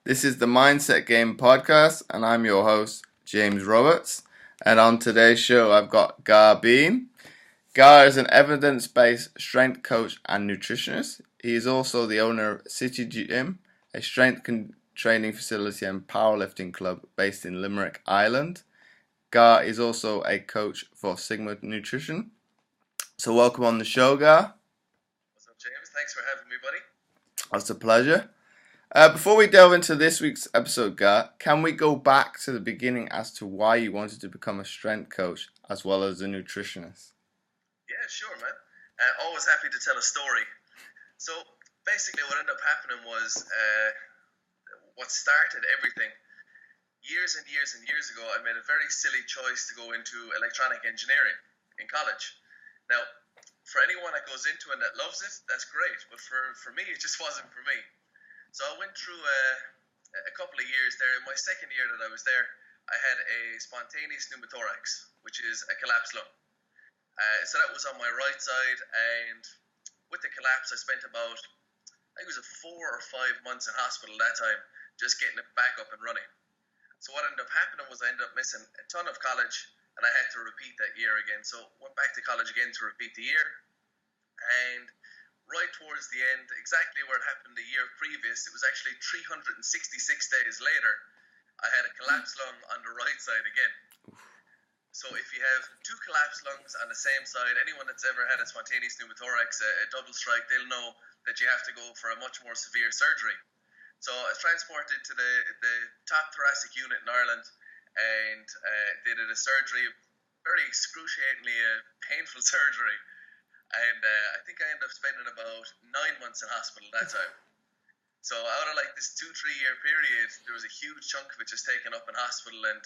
This is the Mindset Game podcast, and I'm your host, James Roberts. And on today's show, I've got Gar Benn. Gar is an evidence-based strength coach and nutritionist. He is also the owner of City Gym, a strength training facility and powerlifting club based in Limerick, Ireland. Gar is also a coach for Sigma Nutrition. So welcome on the show, Gar. What's up, James? Thanks for having me, buddy. It's a pleasure. Before we delve into this week's episode, Gar, can we go back to the beginning as to why you wanted to become a strength coach as well as a nutritionist? Yeah, sure, man. Always happy to tell a story. So basically, what ended up happening was what started everything. Years and years and years ago, I made a very silly choice to go into electronic engineering in college. Now, for anyone that goes into it that loves it, that's great. But for me, it just wasn't for me. So I went through a couple of years there. In my second year that I was there, I had a spontaneous pneumothorax, which is a collapsed lung. So that was on my right side, and with the collapse, I spent about, I think it was 4 or 5 months in hospital that time, just getting it back up and running. So what ended up happening was I ended up missing a ton of college, and I had to repeat that year again. So went back to college again to repeat the year, and right towards the end, exactly where it happened the year previous, it was actually 366 days later, I had a collapsed lung on the right side again. So if you have 2 collapsed lungs on the same side, anyone that's ever had a spontaneous pneumothorax, a double strike, they'll know that you have to go for a much more severe surgery. So I was transported to the top thoracic unit in Ireland, and they did a surgery, very excruciatingly painful surgery. And I think I ended up spending about 9 months in hospital that time. So out of like this 2-3 year period, there was a huge chunk of it just taken up in hospital, and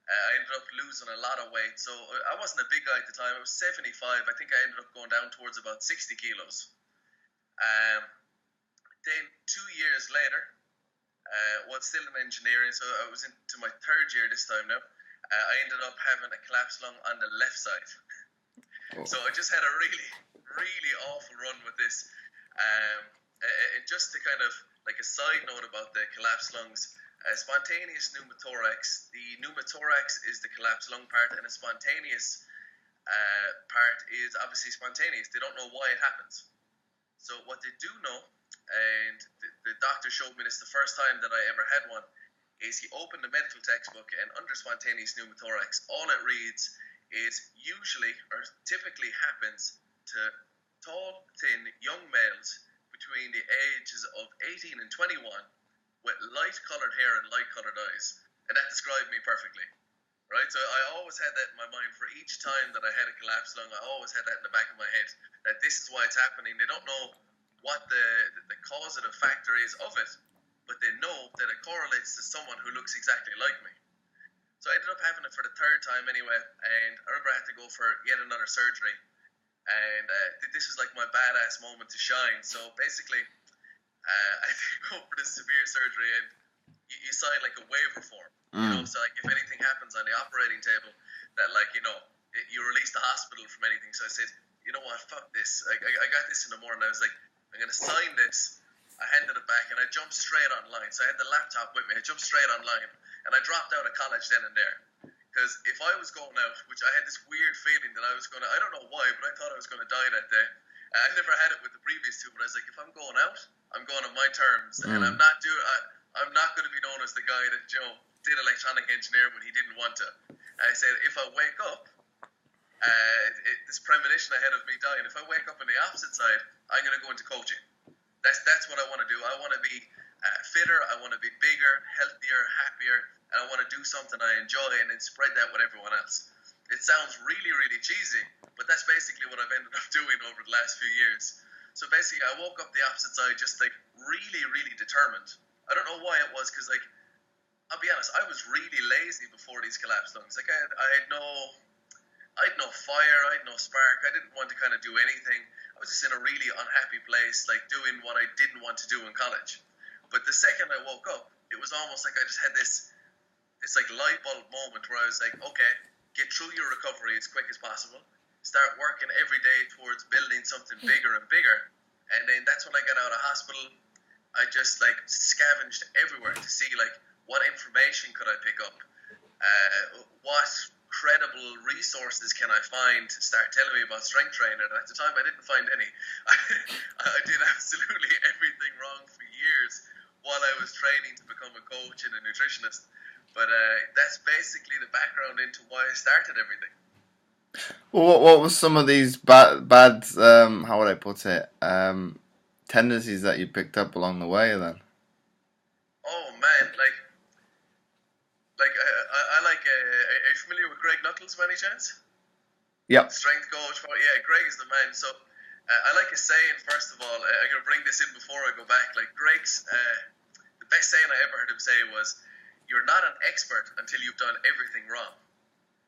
I ended up losing a lot of weight. So I wasn't a big guy at the time. I was 75. I think I ended up going down towards about 60 kilos. Then 2 years later, while still in engineering, so I was into my 3rd year this time now, I ended up having a collapsed lung on the left side. So I just had a really, really awful run with this. And just to kind of, like a side note about the collapsed lungs, spontaneous pneumothorax, the pneumothorax is the collapsed lung part, and a spontaneous part is obviously spontaneous. They don't know why it happens. So what they do know, and the doctor showed me this the first time that I ever had one, is he opened the medical textbook, and under spontaneous pneumothorax, all it reads is usually or typically happens to tall, thin, young males between the ages of 18 and 21 with light-coloured hair and light-coloured eyes. And that described me perfectly, right? So I always had that in my mind for each time that I had a collapsed lung. I always had that in the back of my head, that this is why it's happening. They don't know what the causative factor is of it, but they know that it correlates to someone who looks exactly like me. So I ended up having it for the 3rd time anyway, and I remember I had to go for yet another surgery. And this was like my badass moment to shine. So basically, I had to go for this severe surgery, and you sign like a waiver form. You know, so like if anything happens on the operating table, that like, you know, you release the hospital from anything. So I said, you know what, fuck this. I got this in the morning. I was like, I'm going to sign this. I handed it back, and I jumped straight online. So I had the laptop with me. I jumped straight online. And I dropped out of college then and there. Because if I was going out, which I had this weird feeling that I was going to, I don't know why, but I thought I was going to die that day. I never had it with the previous 2, but I was like, if I'm going out, I'm going on my terms. And I'm not going to be known as the guy that, you know, did electronic engineering when he didn't want to. And I said, if I wake up, this premonition I had of me dying, if I wake up on the opposite side, I'm going to go into coaching. That's what I want to do. I want to be fitter, I want to be bigger, healthier, happier, and I want to do something I enjoy and then spread that with everyone else. It sounds really, really cheesy, but that's basically what I've ended up doing over the last few years. So basically, I woke up the opposite side just like really, really determined. I don't know why it was, because like, I'll be honest, I was really lazy before these collapsed lungs. Like I had no fire, I had no spark, I didn't want to kind of do anything. I was just in a really unhappy place, like doing what I didn't want to do in college. But the second I woke up, it was almost like I just had this like light bulb moment where I was like, okay, get through your recovery as quick as possible. Start working every day towards building something bigger and bigger. And then that's when I got out of hospital. I just like scavenged everywhere to see like what information could I pick up, what credible resources can I find to start telling me about strength training. And at the time, I didn't find any. I did absolutely everything wrong for years while I was training to become a coach and a nutritionist. But that's basically the background into why I started everything. Well, what was some of these bad how would I put it, tendencies that you picked up along the way then? Oh man, I like. Are you familiar with Greg Knuckles by any chance? Yep. Strength coach. Yeah, Greg is the man. So I like a saying. First of all, I'm gonna bring this in before I go back. Like Greg's, the best saying I ever heard him say was, "You're not an expert until you've done everything wrong."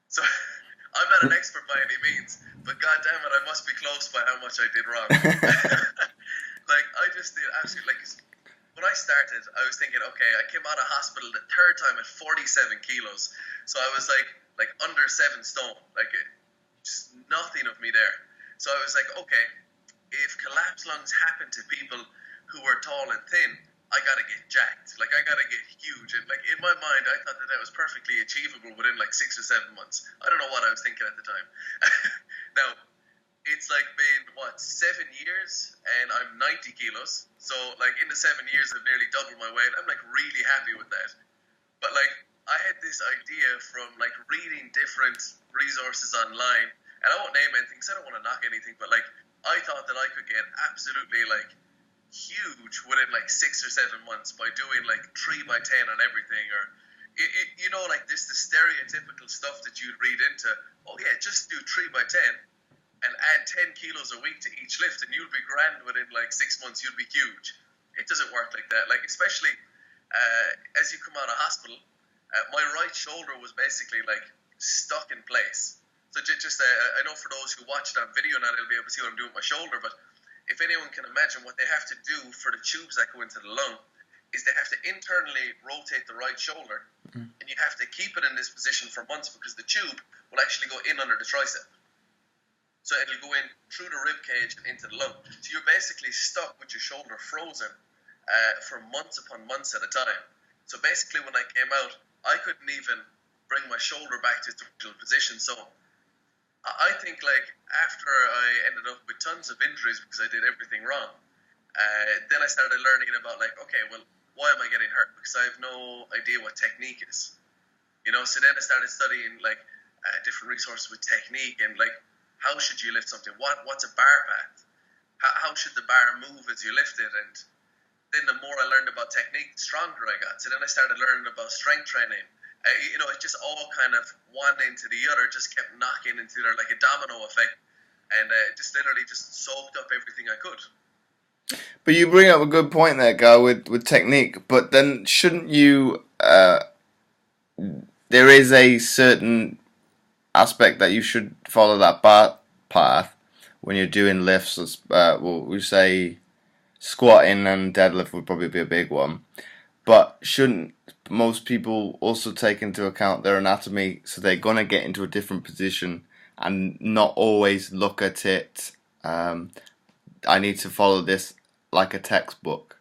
So I'm not an expert by any means, but god damn it, I must be close by how much I did wrong. Like I just did absolutely like when I started, I was thinking, okay, I came out of hospital the third time at 47 kilos, so I was like under 7 stone, like just nothing of me there. So I was like, okay, if collapsed lungs happen to people who are tall and thin, I gotta get jacked. Like I gotta get huge. And like in my mind, I thought that was perfectly achievable within like 6 or 7 months. I don't know what I was thinking at the time. Now, it's like been 7 years, and I'm 90 kilos. So like in the 7 years, I've nearly doubled my weight. I'm like really happy with that. But like I had this idea from like reading different resources online, and I won't name anything because I don't want to knock anything. But like I thought that I could get absolutely like huge within like 6 or 7 months by doing like 3x10 on everything, or you know, like this the stereotypical stuff that you'd read into. Oh yeah, just do 3x10 and add 10 kilos a week to each lift and you'll be grand within like 6 months. You'll be huge. It doesn't work like that. Like especially as you come out of hospital, my right shoulder was basically like stuck in place. So just I know for those who watch it on video now, they'll be able to see what I'm doing with my shoulder, but if anyone can imagine what they have to do for the tubes that go into the lung, is they have to internally rotate the right shoulder, and you have to keep it in this position for months because the tube will actually go in under the tricep. So it'll go in through the rib cage and into the lung. So you're basically stuck with your shoulder frozen for months upon months at a time. So basically when I came out, I couldn't even bring my shoulder back to its original position. So I think like after I ended up with tons of injuries because I did everything wrong, then I started learning about like, okay, well, why am I getting hurt? Because I have no idea what technique is, you know. So then I started studying like different resources with technique and like how should you lift something? What's a bar path? How should the bar move as you lift it? And then the more I learned about technique, the stronger I got. So then I started learning about strength training. You know, it just all kind of one into the other, just kept knocking into there like a domino effect, and just literally just soaked up everything I could. But you bring up a good point there, Gar, with technique. But then shouldn't you? There is a certain aspect that you should follow that path when you're doing lifts. Well, we say squatting and deadlift would probably be a big one. But shouldn't most people also take into account their anatomy, so they're gonna get into a different position and not always look at it? I need to follow this like a textbook.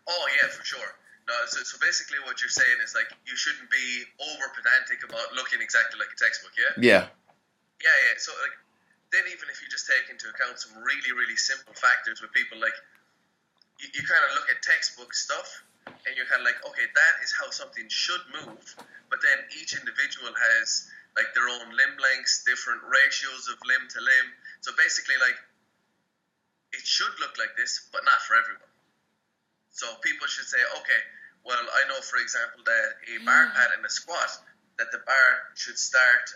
Oh yeah, for sure. No, so basically what you're saying is like you shouldn't be over pedantic about looking exactly like a textbook, yeah? Yeah. Yeah. So like then even if you just take into account some really, really simple factors with people, like you kind of look at textbook stuff and you're kind of like, okay, that is how something should move, but then each individual has like their own limb lengths, different ratios of limb to limb. So basically like it should look like this, but not for everyone. So people should say, okay, well, I know, for example, that a bar pad in a squat, that the bar should start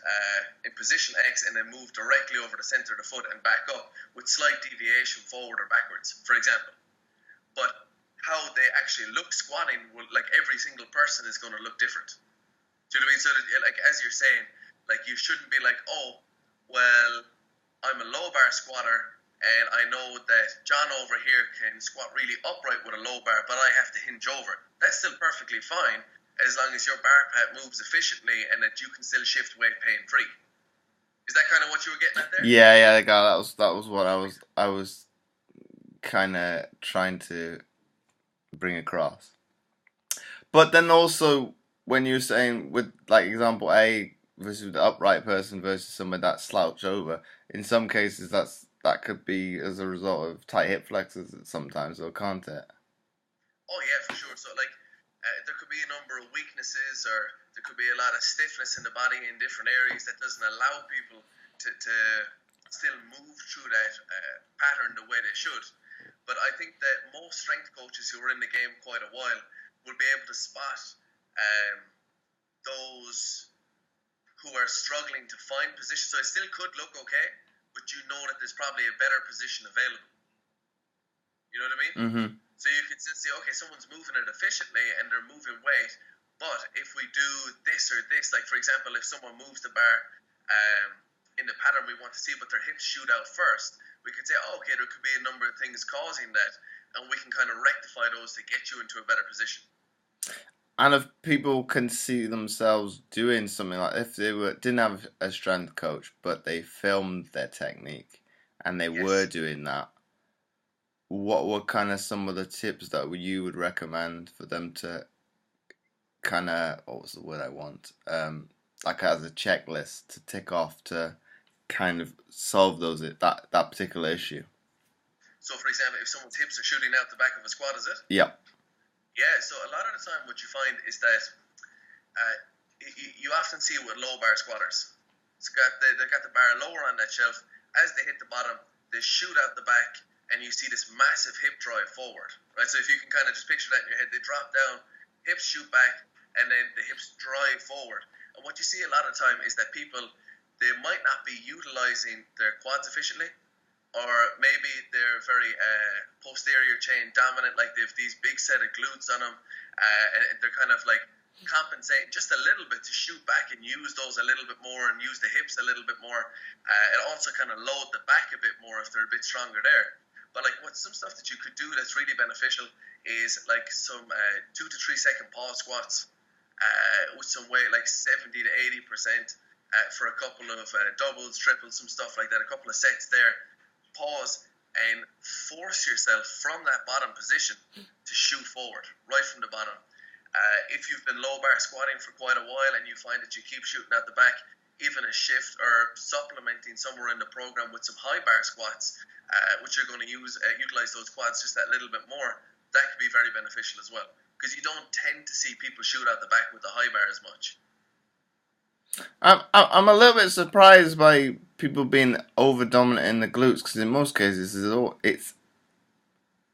in position X and then move directly over the center of the foot and back up with slight deviation forward or backwards, for example. But how they actually look squatting, will, like every single person is going to look different. Do you know what I mean? So, that, like as you're saying, like you shouldn't be like, oh, well, I'm a low bar squatter, and I know that John over here can squat really upright with a low bar, but I have to hinge over. That's still perfectly fine as long as your bar pad moves efficiently and that you can still shift weight pain-free. Is that kind of what you were getting at there? Yeah, God, that was what I was kind of trying to bring across. But then also, when you're saying with like example A versus the upright person versus someone that slouch over, in some cases that could be as a result of tight hip flexors sometimes, or can't it? Oh yeah, for sure. So like, there could be a number of weaknesses, or there could be a lot of stiffness in the body in different areas that doesn't allow people to still move through that pattern the way they should. But I think that most strength coaches who are in the game quite a while will be able to spot those who are struggling to find positions. So it still could look okay, but you know that there's probably a better position available. You know what I mean? Mm-hmm. So you could still see, okay, someone's moving it efficiently and they're moving weight, but if we do this or this, like for example, if someone moves the bar in the pattern we want to see, but their hips shoot out first, we could say, oh, okay, there could be a number of things causing that, and we can kind of rectify those to get you into a better position. And if people can see themselves doing something like, if they didn't have a strength coach, but they filmed their technique and they were doing that, what were kind of some of the tips that you would recommend for them to kind of, what was the word I want? Like as a checklist to tick off to kind of solve that particular issue. So for example, if someone's hips are shooting out the back of a squat, is it? Yeah. Yeah, so a lot of the time what you find is that you often see it with low bar squatters. They've got the bar lower on that shelf. As they hit the bottom, they shoot out the back, and you see this massive hip drive forward, right? So if you can kind of just picture that in your head, they drop down, hips shoot back, and then the hips drive forward. And what you see a lot of time is that people, they might not be utilizing their quads efficiently, or maybe they're very posterior chain dominant, like they have these big set of glutes on them, and they're kind of like compensating just a little bit to shoot back and use those a little bit more and use the hips a little bit more, and also kind of load the back a bit more if they're a bit stronger there. But like some stuff that you could do that's really beneficial is like some 2 to 3 second pause squats with some weight like 70 to 80% for a couple of doubles, triples, some stuff like that, a couple of sets there. Pause and force yourself from that bottom position to shoot forward right from the bottom. If you've been low bar squatting for quite a while and you find that you keep shooting out the back, even a shift or supplementing somewhere in the program with some high bar squats, which you're going to utilize those quads just that little bit more, that could be very beneficial as well, because you don't tend to see people shoot out the back with the high bar as much. I'm a little bit surprised by people being over dominant in the glutes, because in most cases it's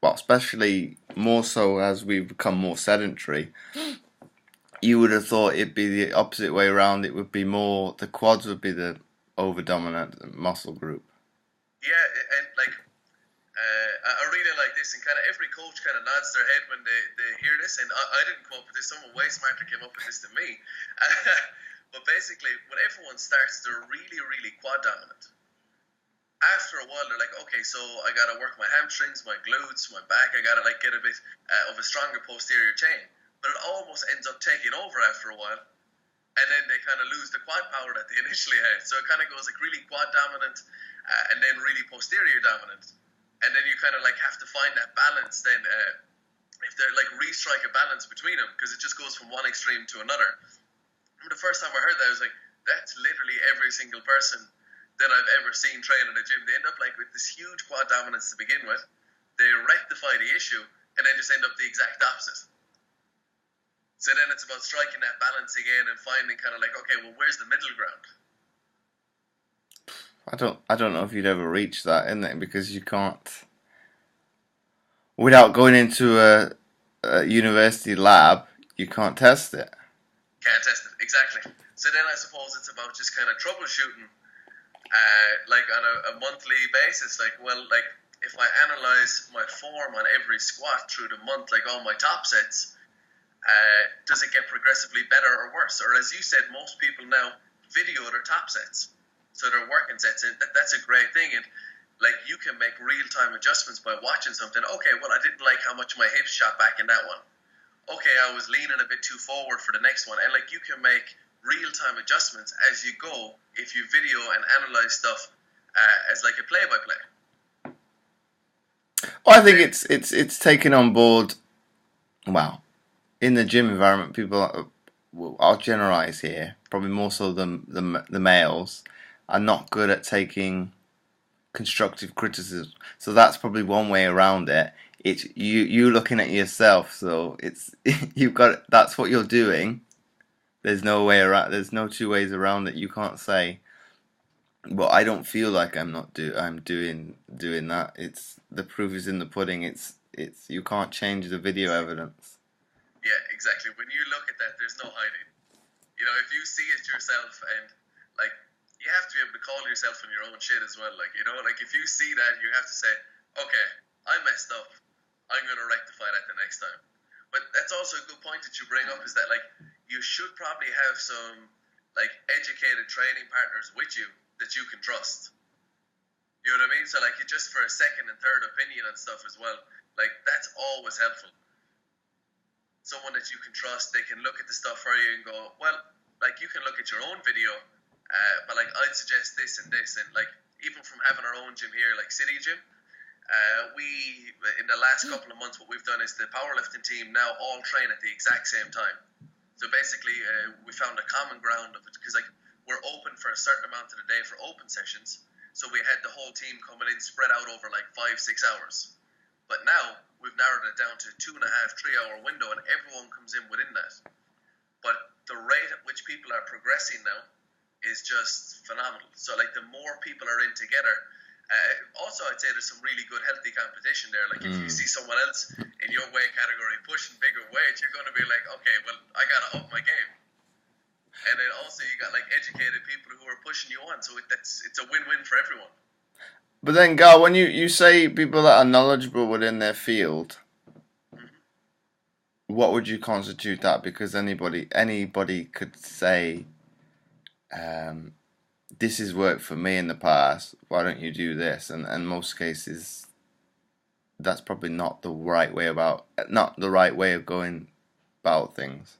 well, especially more so as we've become more sedentary. You would have thought it'd be the opposite way around. It would be more the quads would be the over dominant muscle group. Yeah, and like I really like this, and kind of every coach kind of nods their head when they hear this. And I didn't come up with this; someone way smarter came up with this than me. But basically, when everyone starts, they're really, really quad dominant. After a while, they're like, okay, so I gotta work my hamstrings, my glutes, my back. I gotta like get a bit of a stronger posterior chain. But it almost ends up taking over after a while, and then they kind of lose the quad power that they initially had. So it kind of goes like really quad dominant, and then really posterior dominant, and then you kind of like have to find that balance. Then if they're like restrike a balance between them, because it just goes from one extreme to another. The first time I heard that, I was like, that's literally every single person that I've ever seen train in a gym. They end up like with this huge quad dominance to begin with. They rectify the issue and then just end up the exact opposite. So then it's about striking that balance again and finding kind of like, okay, well, where's the middle ground? I don't know if you'd ever reach that, isn't it? Because you can't, without going into a university lab, you can't test it. Can't test it, exactly. So then I suppose it's about just kind of troubleshooting, like on a monthly basis. Like, well, like if I analyze my form on every squat through the month, like all my top sets, does it get progressively better or worse? Or as you said, most people now video their top sets, so they're working sets, and that's a great thing. And like you can make real-time adjustments by watching something. Okay, well, I didn't like how much my hips shot back in that one. Okay, I was leaning a bit too forward for the next one. And like you can make real-time adjustments as you go if you video and analyze stuff as like a play-by-play. Well, I think it's taken on board well, in the gym environment, I'll generalize here, probably more so than the males, are not good at taking constructive criticism. So that's probably one way around it. It's you looking at yourself. So it's you've got that's what you're doing. There's no way around. There's no two ways around it. You can't say, "Well, I don't feel like I'm doing that." It's the proof is in the pudding. It's you can't change the video evidence. Yeah, exactly. When you look at that, there's no hiding. You know, if you see it yourself, and like, you have to be able to call yourself on your own shit as well. Like, you know, like if you see that, you have to say, okay, I messed up. I'm going to rectify that the next time. But that's also a good point that you bring up, is that like you should probably have some like educated training partners with you that you can trust. You know what I mean? So like, you just for a second and third opinion and stuff as well. Like, that's always helpful. Someone that you can trust, they can look at the stuff for you and go, well, like, you can look at your own video, but like, I'd suggest this and this. And like, even from having our own gym here, like City Gym, we in the last couple of months, what we've done is the powerlifting team now all train at the exact same time. So basically, we found a common ground of it, because like, we're open for a certain amount of the day for open sessions. So we had the whole team coming in spread out over like 5-6 hours. But now we've narrowed it down to 2.5-3 hour window, and everyone comes in within that. But the rate at which people are progressing now is just phenomenal. So like, the more people are in together, also I'd say there's some really good healthy competition there. Like, if you see someone else in your weight category pushing bigger weights, you're going to be like, okay, well, I got to up my game. And then also you got like educated people who are pushing you on, so it's a win-win for everyone. But then, Gar, when you say people that are knowledgeable within their field, what would you constitute that? Because anybody could say, this has worked for me in the past, why don't you do this? And in most cases, that's probably not the right way of going about things.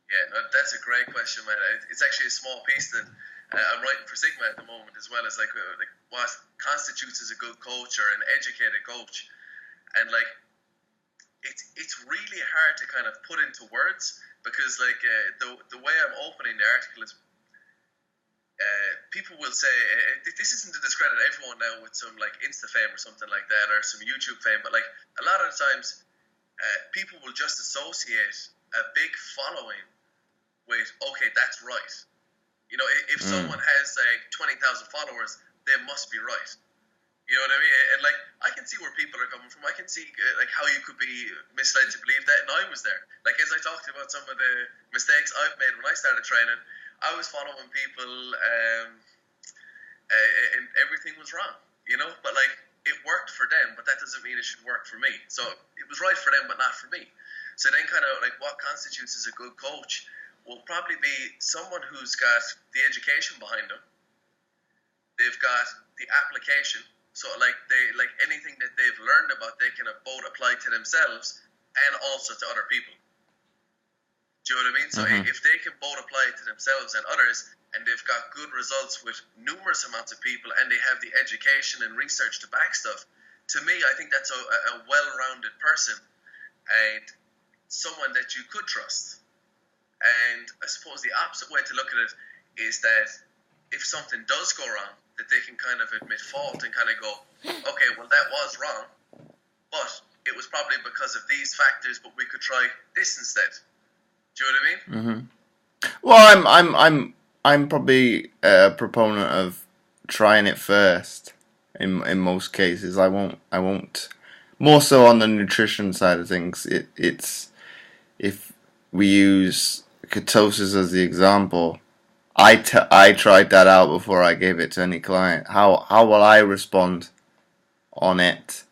Yeah, no, that's a great question, man. It's actually a small piece that I'm writing for Sigma at the moment, as well as like what constitutes as a good coach or an educated coach. And like, it's really hard to kind of put into words, because like the way I'm opening the article is, people will say, this isn't to discredit everyone now with some like Insta fame or something like that, or some YouTube fame, but like, a lot of the times people will just associate a big following with, okay, that's right. You know, if someone has like 20,000 followers, they must be right. You know what I mean? And like, I can see where people are coming from. I can see like how you could be misled to believe that, and I was there. Like, as I talked about some of the mistakes I've made when I started training, I was following people, and everything was wrong. You know, but like, it worked for them, but that doesn't mean it should work for me. So it was right for them, but not for me. So then, kind of like, what constitutes as a good coach will probably be someone who's got the education behind them. They've got the application. So like, anything that they've learned about, they can both apply to themselves and also to other people. Do you know what I mean? So if they can both apply it to themselves and others, and they've got good results with numerous amounts of people, and they have the education and research to back stuff, to me, I think that's a well-rounded person, and someone that you could trust. And I suppose the opposite way to look at it is that if something does go wrong, that they can kind of admit fault and kind of go, okay, well, that was wrong, but it was probably because of these factors, but we could try this instead. Do you know what I mean? Well, I'm probably a proponent of trying it first. In most cases, I won't. More so on the nutrition side of things. It's if we use ketosis as the example, I tried that out before I gave it to any client. How will I respond on it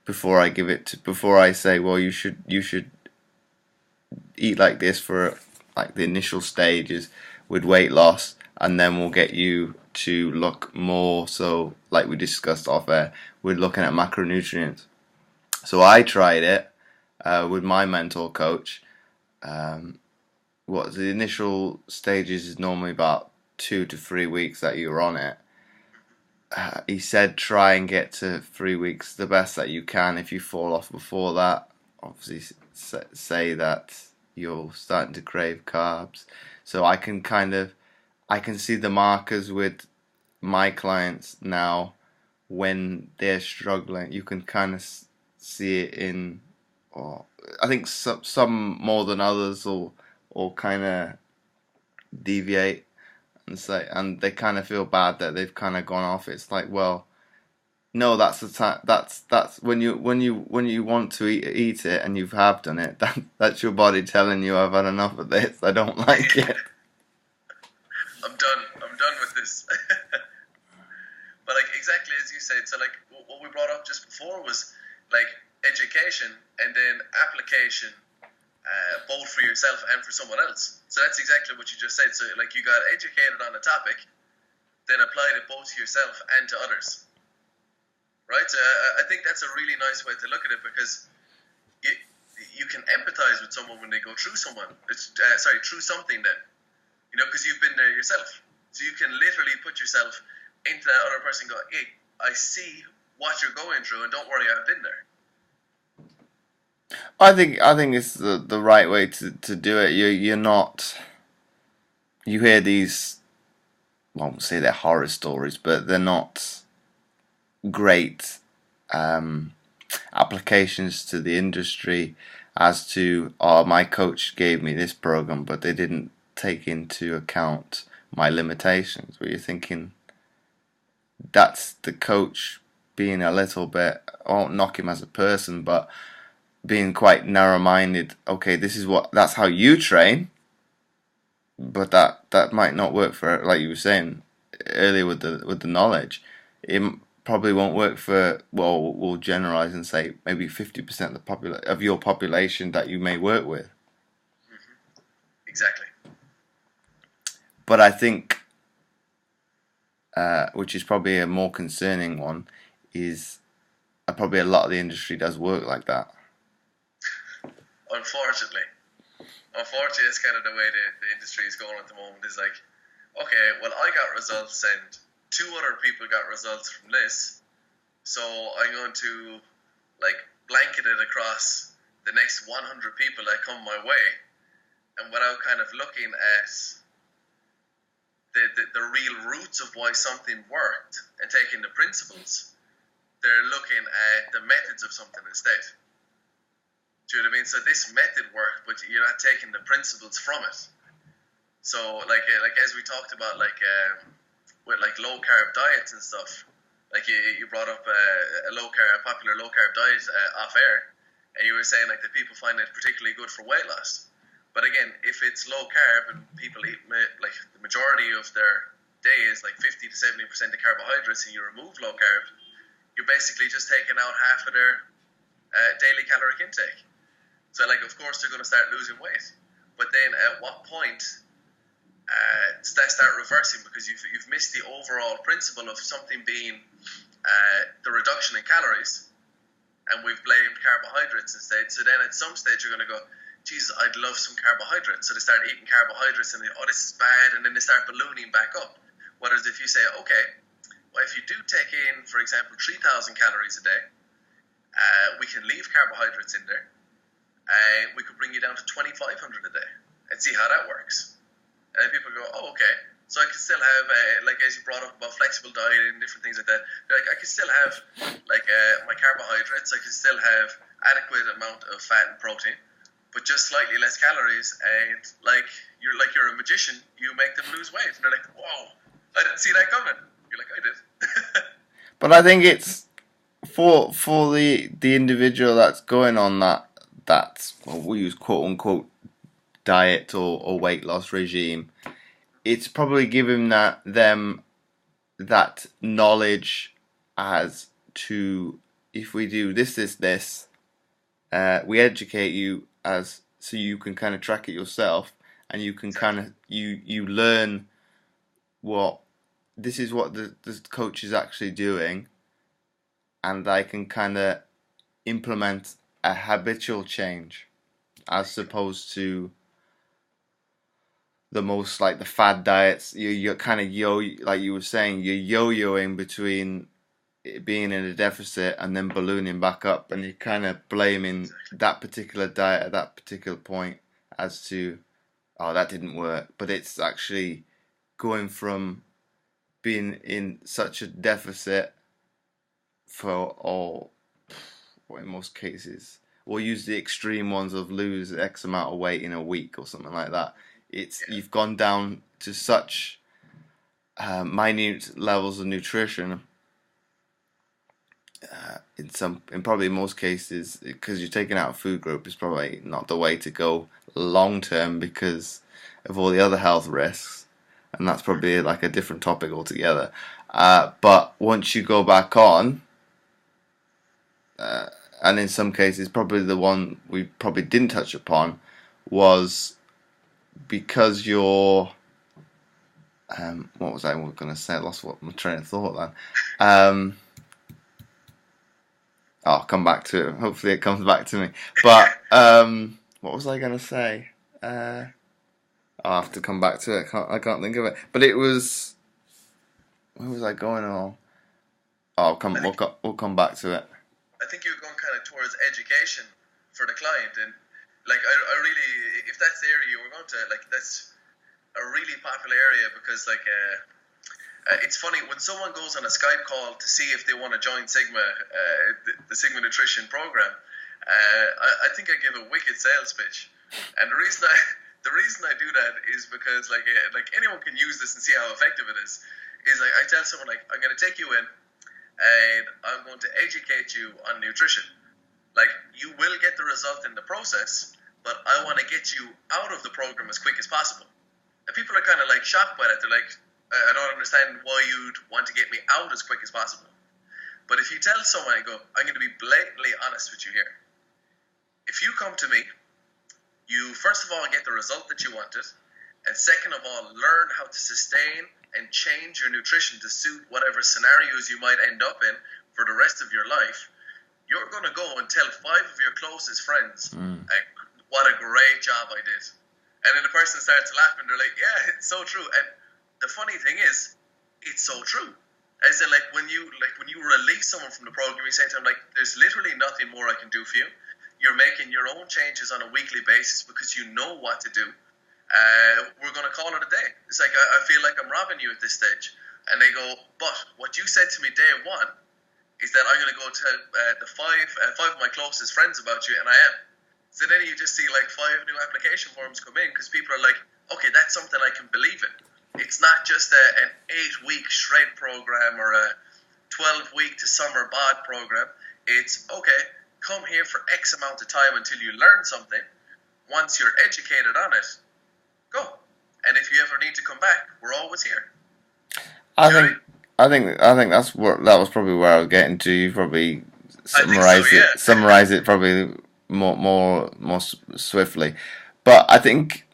before I say, well, you should eat like this for like the initial stages with weight loss, and then we'll get you to look more so like we discussed off air. We're looking at macronutrients. So I tried it with my mentor coach. What the initial stages is normally about 2 to 3 weeks that you're on it. He said try and get to 3 weeks the best that you can. If you fall off before that, obviously say that you're starting to crave carbs. So I can see the markers with my clients now when they're struggling. You can kind of see it in, or I think some more than others, or kind of deviate and say, and they kind of feel bad that they've kind of gone off. It's like, well, no, that's the time. That's when you want to eat it and you have done it. That's your body telling you, I've had enough of this. I don't like it. I'm done with this. But like exactly as you said, so like what we brought up just before was like education and then application, both for yourself and for someone else. So that's exactly what you just said. So like you got educated on a topic, then applied it both to yourself and to others. Right? So I think that's a really nice way to look at it, because you can empathize with someone when they go through through something then. You know, because you've been there yourself. So you can literally put yourself into that other person and go, hey, I see what you're going through, and don't worry, I've been there. I think it's the right way to do it. You're not. You hear these, I won't say they're horror stories, but they're not great applications to the industry as to, oh, my coach gave me this program, but they didn't take into account my limitations. Where you're thinking, that's the coach being a little bit, I won't knock him as a person, but being quite narrow-minded. Okay, that's how you train, but that might not work for, like you were saying earlier with the knowledge. It probably won't work for, well, we'll generalize and say maybe 50% of your population that you may work with. Mm-hmm. Exactly. But I think, which is probably a more concerning one, is probably a lot of the industry does work like that. Unfortunately, that's kind of the way the industry is going at the moment. Is like, okay, well, I got results and 2 other people got results from this, so I'm going to like blanket it across the next 100 people that come my way, and without kind of looking at the real roots of why something worked and taking the principles, they're looking at the methods of something instead. Do you know what I mean? So this method worked, but you're not taking the principles from it. So like as we talked about, like with like low carb diets and stuff, like you brought up a popular low carb diet off air, and you were saying like that people find it particularly good for weight loss. But again, if it's low carb and people eat like the majority of their day is like 50 to 70% of carbohydrates, and you remove low carb, you're basically just taking out half of their daily caloric intake. So like, of course, they're going to start losing weight. But then at what point does that start reversing? Because you've missed the overall principle of something being the reduction in calories, and we've blamed carbohydrates instead. So then at some stage you're going to go, Jesus, I'd love some carbohydrates. So they start eating carbohydrates and they, oh, this is bad, and then they start ballooning back up. Whereas if you say, okay, well, if you do take in, for example, 3,000 calories a day, we can leave carbohydrates in there. We could bring you down to 2,500 a day and see how that works. And people go, oh, okay. So I can still have, like as you brought up about flexible diet and different things like that, like I can still have like my carbohydrates. I can still have adequate amount of fat and protein, but just slightly less calories. And like you're a magician, you make them lose weight. And they're like, whoa, I didn't see that coming. You're like, I did. But I think it's for the individual that's going on that well, we use quote unquote diet or weight loss regime. It's probably giving them that knowledge as to, if we do this, we educate you as so you can kind of track it yourself, and you can kind of you learn what this is what the coach is actually doing, and I can kind of implement a habitual change as opposed to the most like the fad diets. You're kind of like you were saying, you're yo-yoing between it being in a deficit and then ballooning back up, and you're kind of blaming that particular diet at that particular point as to, oh, that didn't work. But it's actually going from being in such a deficit for all, well, in most cases, we'll use the extreme ones of lose X amount of weight in a week or something like that. You've gone down to such minute levels of nutrition. In probably most cases, because you're taking out a food group, is probably not the way to go long term because of all the other health risks, and that's probably like a different topic altogether. But once you go back on, and in some cases, probably the one we probably didn't touch upon was because you're. What was I going to say? I lost my train of thought then. I'll come back to it. Hopefully it comes back to me. But what was I going to say? I'll have to come back to it. I can't think of it. But it was... Where was I going on? We'll come back to it. I think you're going kind of towards education for the client. And like, I really... If that's the area you were going to... Like, that's a really popular area because, like... it's funny, when someone goes on a Skype call to see if they want to join Sigma, the Sigma Nutrition program, I think I give a wicked sales pitch. And the reason I do that is because like anyone can use this and see how effective it is. Is like I tell someone like I'm going to take you in and I'm going to educate you on nutrition. Like you will get the result in the process, but I want to get you out of the program as quick as possible. And people are kind of like shocked by that. They're like, I don't understand why you'd want to get me out as quick as possible. But if you tell someone, I'm going to be blatantly honest with you here. If you come to me, you first of all get the result that you wanted, and second of all, learn how to sustain and change your nutrition to suit whatever scenarios you might end up in for the rest of your life. You're going to go and tell 5 of your closest friends, what a great job I did. And then the person starts laughing. They're like, yeah, it's so true. And the funny thing is, it's so true. As in, when you release someone from the program, you say to them, like, there's literally nothing more I can do for you. You're making your own changes on a weekly basis because you know what to do. We're going to call it a day. It's like, I feel like I'm robbing you at this stage. And they go, but what you said to me day one is that I'm going to go tell the five of my closest friends about you, and I am. So then you just see, 5 new application forms come in because people are like, okay, that's something I can believe in. It's not just an 8-week straight program or a 12-week to summer bod program. It's, okay, come here for X amount of time until you learn something. Once you're educated on it, go. And if you ever need to come back, we're always here. I think that was probably where I was getting to. You probably summarize it probably more swiftly. But I think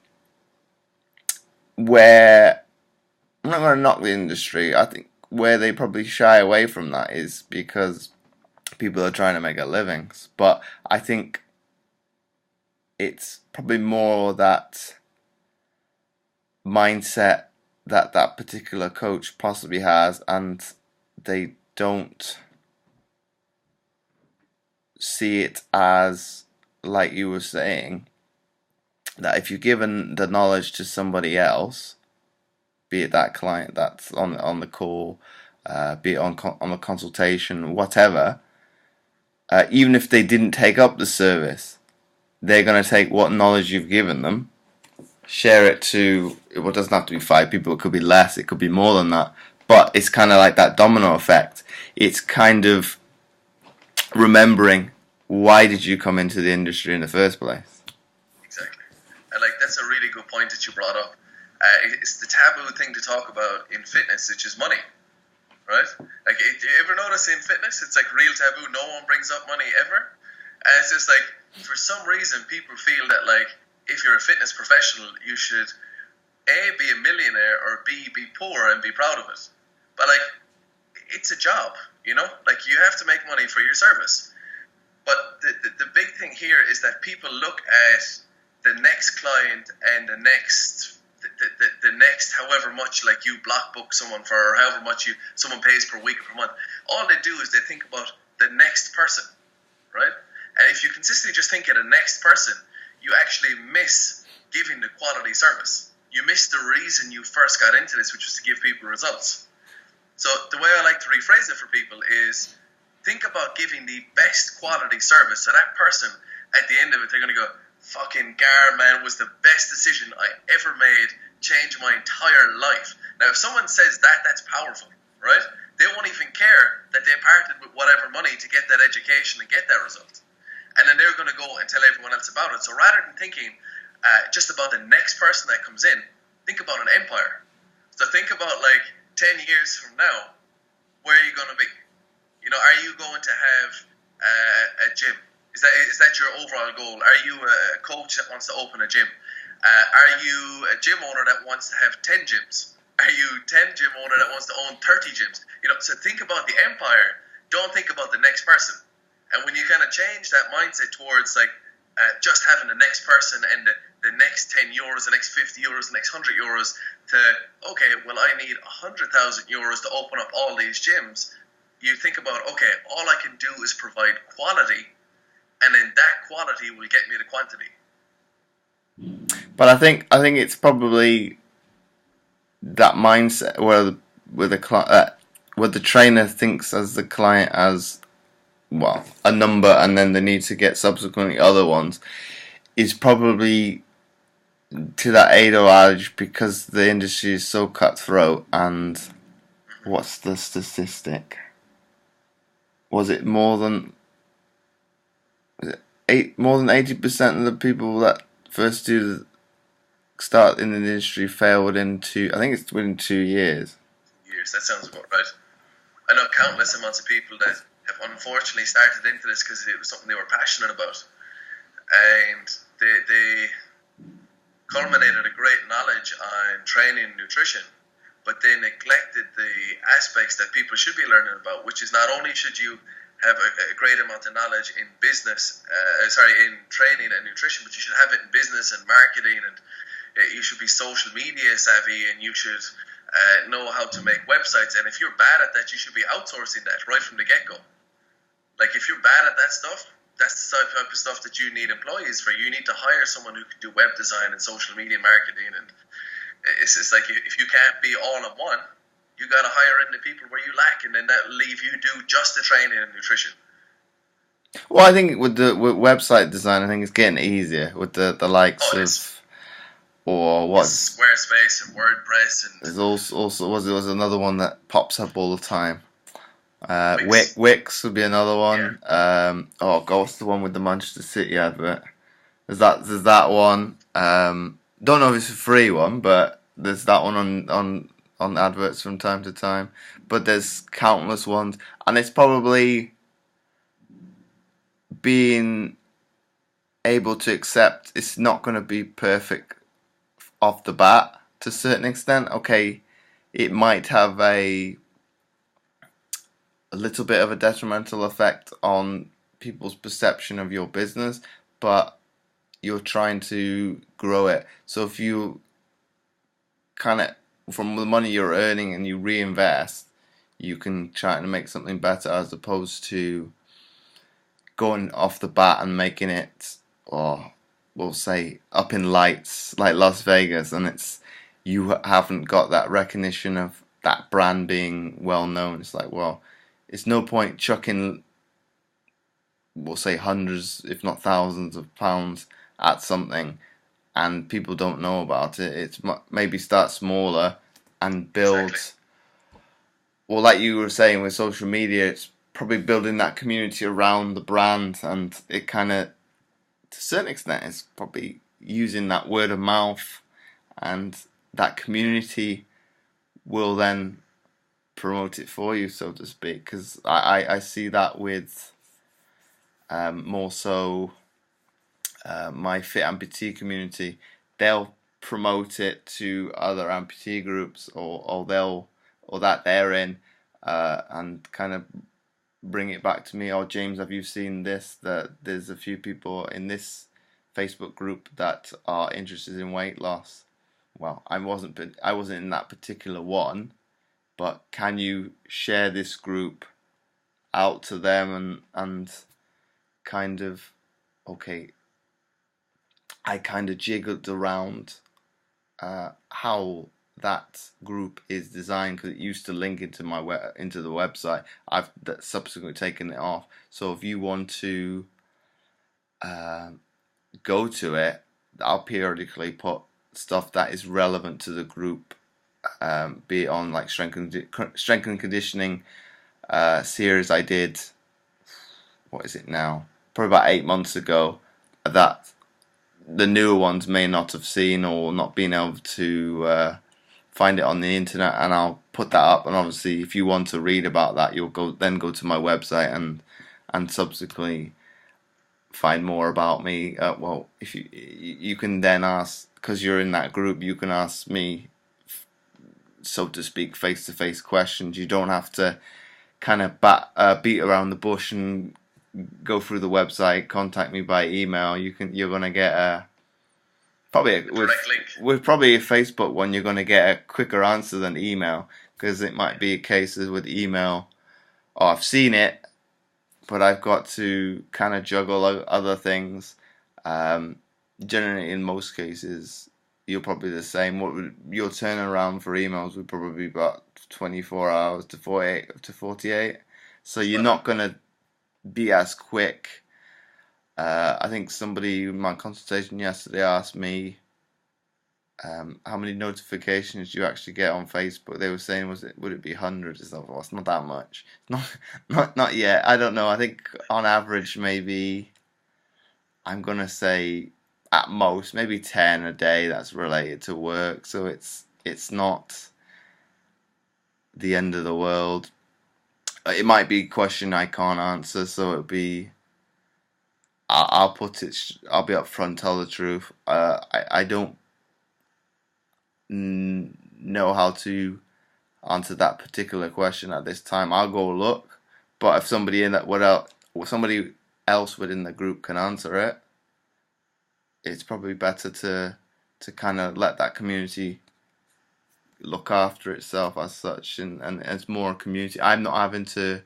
where I'm not going to knock the industry, I think where they probably shy away from that is because people are trying to make a living. But I think it's probably more that mindset that particular coach possibly has, and they don't see it as, like you were saying, that if you've given the knowledge to somebody else, be it that client that's on the call, be it on the consultation, whatever, even if they didn't take up the service, they're going to take what knowledge you've given them, share it to, it doesn't have to be 5 people, it could be less, it could be more than that, but it's kind of like that domino effect. It's kind of remembering, why did you come into the industry in the first place? Exactly. And that's a really good point that you brought up. It's the taboo thing to talk about in fitness, which is money, right? You ever notice in fitness, it's real taboo, no one brings up money ever? And it's just for some reason, people feel that if you're a fitness professional, you should A, be a millionaire, or B, be poor and be proud of it. But it's a job, you have to make money for your service. But the big thing here is that people look at the next client and the next the next however much like you block book someone for, or however much someone pays per week or per month. All they do is they think about the next person, right? And if you consistently just think of the next person, you actually miss giving the quality service. You miss the reason you first got into this, which was to give people results. So the way I like to rephrase it for people is think about giving the best quality service. So that person, at the end of it, they're going to go, fucking Gar, man, was the best decision I ever made, changed my entire life. Now, if someone says that, that's powerful, right? They won't even care that they parted with whatever money to get that education and get that result. And then they're going to go and tell everyone else about it. So rather than thinking just about the next person that comes in, think about an empire. So think about like 10 years from now, where are you going to be? You know, are you going to have a gym? Is that your overall goal? Are you a coach that wants to open a gym? Are you a gym owner that wants to have 10 gyms? Are you 10 gym owner that wants to own 30 gyms? You know, so think about the empire. Don't think about the next person. And when you kind of change that mindset towards like just having the next person and the next 10 euros, the next 50 euros, the next 100 euros to, okay, well, I need 100,000 euros to open up all these gyms. You think about, okay, all I can do is provide quality, and then that quality will get me the quantity. But I think it's probably that mindset where the trainer thinks as the client as, well, a number, and then they need to get subsequently other ones, is probably to that Ado adage, because the industry is so cutthroat. And what's the statistic? Was it more than 80% of the people that first start in the industry fail within within 2 years. That sounds about right. I know countless amounts of people that have unfortunately started into this because it was something they were passionate about, and they culminated a great knowledge on training and nutrition, but they neglected the aspects that people should be learning about, which is not only should you have a great amount of knowledge in in training and nutrition, but you should have it in business and marketing, and you should be social media savvy, and you should know how to make websites. And if you're bad at that, you should be outsourcing that right from the get-go. Like, if you're bad at that stuff, that's the type of stuff that you need employees for. You need to hire someone who can do web design and social media marketing, and it's like if you can't be all in one, you got to hire in the people where you lack, and then that'll leave you do just the training and nutrition. Well, I think with website design, I think it's getting easier with the likes of, or what? Squarespace and WordPress, and there's also was another one that pops up all the time. Wix. Wix would be another one. Yeah. Oh God, what's the one with the Manchester City advert? There's that one. Don't know if it's a free one, but there's that one on adverts from time to time. But there's countless ones, and it's probably being able to accept it's not going to be perfect off the bat to a certain extent. Okay, it might have a little bit of a detrimental effect on people's perception of your business, but you're trying to grow it. So if you kind of, from the money you're earning and you reinvest, you can try to make something better, as opposed to going off the bat and making it, or we'll say, up in lights like Las Vegas, and you haven't got that recognition of that brand being well known. It's like, well, it's no point chucking, we'll say, hundreds, if not thousands of pounds at something and people don't know about it. It's maybe start smaller and build. Exactly. Well, like you were saying with social media, it's probably building that community around the brand, and it kind of, to a certain extent, is probably using that word of mouth, and that community will then promote it for you, so to speak. Because I see that with more so my fit amputee community. They'll promote it to other amputee groups, or that they're in, and kind of bring it back to me. Oh, James, have you seen this? That there's a few people in this Facebook group that are interested in weight loss. well, I wasn't in that particular one, but can you share this group out to them and kind of, okay, I kind of jiggled around how that group is designed, because it used to link into into the website. I've subsequently taken it off. So if you want to go to it, I'll periodically put stuff that is relevant to the group, be it on like strength and conditioning series I did. What is it now? Probably about 8 months ago. That the newer ones may not have seen or not been able to find it on the internet, and I'll put that up. And obviously, if you want to read about that, you'll go to my website and subsequently find more about me. Well, if you can then ask, because you're in that group, you can ask me, so to speak, face-to-face questions. You don't have to kind of beat around the bush and go through the website, contact me by email. You're gonna get with probably a Facebook one, you're gonna get a quicker answer than email, because it might be a case with email, oh, I've seen it, but I've got to kind of juggle other things. Generally, in most cases, you're probably the same. Your turnaround for emails would probably be about 24 hours to 48. So you're not gonna be as quick. I think somebody in my consultation yesterday asked me how many notifications do you actually get on Facebook. They were saying, would it be hundreds? It's not that much. Not yet. I don't know. I think on average, maybe I'm gonna say at most maybe 10 a day that's related to work. So it's not the end of the world. It might be a question I can't answer, so it'll be. I'll put it. I'll be upfront, tell the truth. I don't know how to answer that particular question at this time. I'll go look, but if somebody somebody else within the group can answer it, it's probably better to kind of let that community look after itself as such, and it's more a community. I'm not having to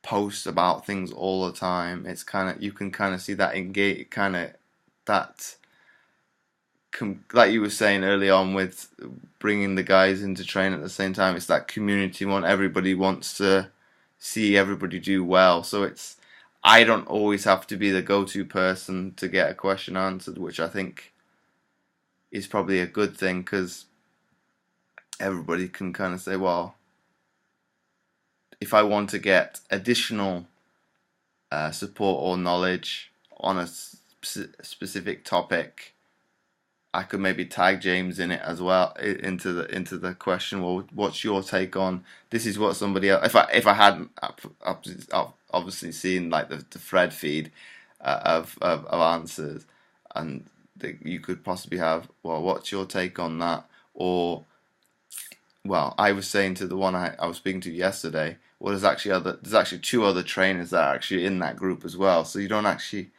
post about things all the time. It's kind of, you can kind of see that engage, kind of that, like you were saying early on with bringing the guys into train at the same time. It's that community one. Everybody wants to see everybody do well. So I don't always have to be the go-to person to get a question answered, which I think is probably a good thing, because everybody can kind of say, well, if I want to get additional support or knowledge on a specific topic, I could maybe tag James in it as well, into the question. Well, what's your take on this? Is what somebody else, if I hadn't obviously seen like the thread feed of answers, and you could possibly have, well, what's your take on that? Or, well, I was saying to the one I was speaking to yesterday, well, there's actually two other trainers that are actually in that group as well. So you don't actually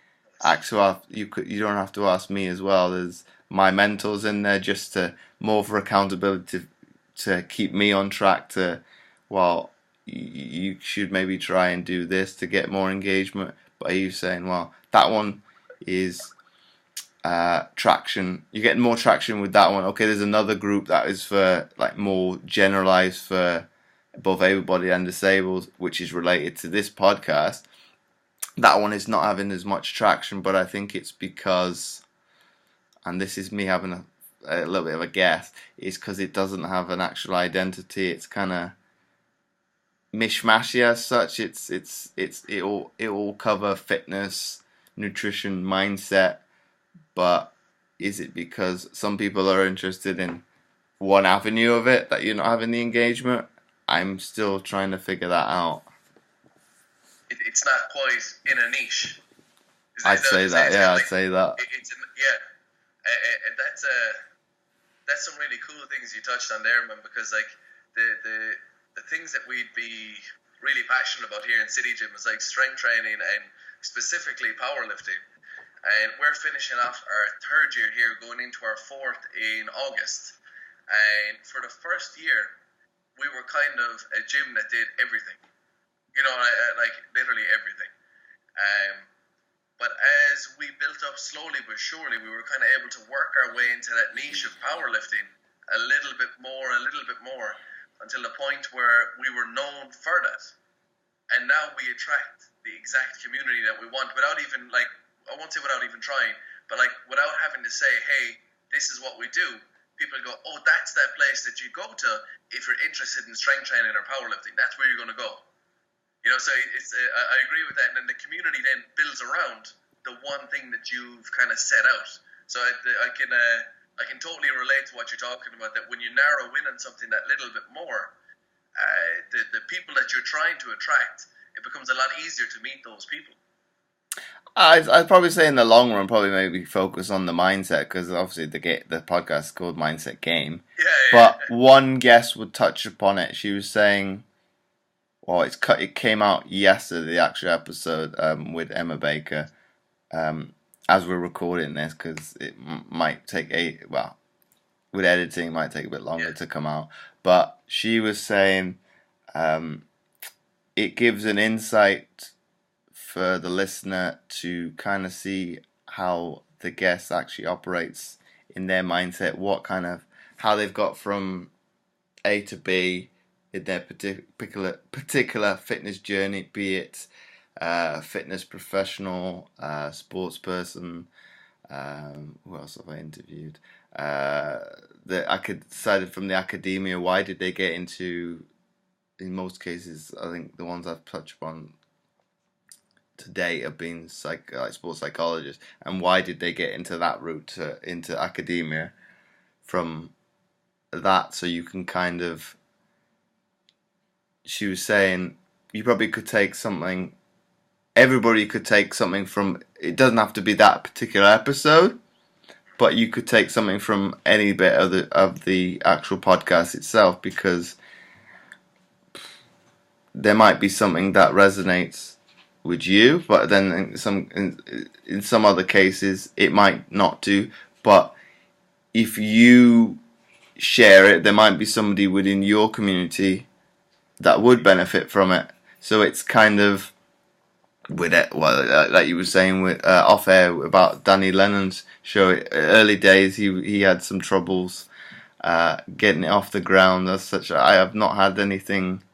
you don't have to ask me as well. There's my mentors in there just to more for accountability to keep me on track to, well, you should maybe try and do this to get more engagement. But are you saying, well, that one is traction, you're getting more traction with that one. Okay, there's another group that is for like more generalized for both able-bodied and disabled, which is related to this podcast. That one is not having as much traction, but I think it's because, and this is me having a little bit of a guess, is because it doesn't have an actual identity. It's kind of mishmashy as such. It will cover fitness, nutrition, mindset. But is it because some people are interested in one avenue of it that you're not having the engagement? I'm still trying to figure that out. It's not quite in a niche. I'd say that. And that's some really cool things you touched on there, man. Because like the things that we'd be really passionate about here in City Gym is like strength training and specifically powerlifting. And we're finishing off our third year here, going into our fourth in August. And for the first year, we were kind of a gym that did everything. Like literally everything. But as we built up slowly but surely, we were kind of able to work our way into that niche of powerlifting a little bit more, until the point where we were known for that. And now we attract the exact community that we want without even, like, I won't say without even trying, but like without having to say, hey, this is what we do. People go, oh, that's that place that you go to if you're interested in strength training or powerlifting. That's where you're going to go. So it's I agree with that. And then the community then builds around the one thing that you've kind of set out. So I can totally relate to what you're talking about, that when you narrow in on something that little bit more, the people that you're trying to attract, it becomes a lot easier to meet those people. I'd probably say in the long run, probably maybe focus on the mindset, because obviously the podcast is called Mindset Game. Yeah. But one guest would touch upon it. She was saying, well, it came out yesterday, the actual episode with Emma Baker, as we're recording this, because it might take with editing, it might take a bit longer to come out. But she was saying it gives an insight for the listener to kind of see how the guest actually operates in their mindset, how they've got from A to B in their particular fitness journey, be it fitness professional, sports person. Who else have I interviewed? I could decide from the academia, why did they get into, in most cases, I think the ones I've touched upon today have been sports psychologists, and why did they get into that route into academia from that. So you can kind of, she was saying, you probably could take something, everybody could take something from, it doesn't have to be that particular episode, but you could take something from any bit of the actual podcast itself, because there might be something that resonates with you, but then in some other cases it might not do. But if you share it, there might be somebody within your community that would benefit from it. So it's kind of with it, like you were saying with off air about Danny Lennon's show. Early days, he had some troubles getting it off the ground. As such, I have not had anything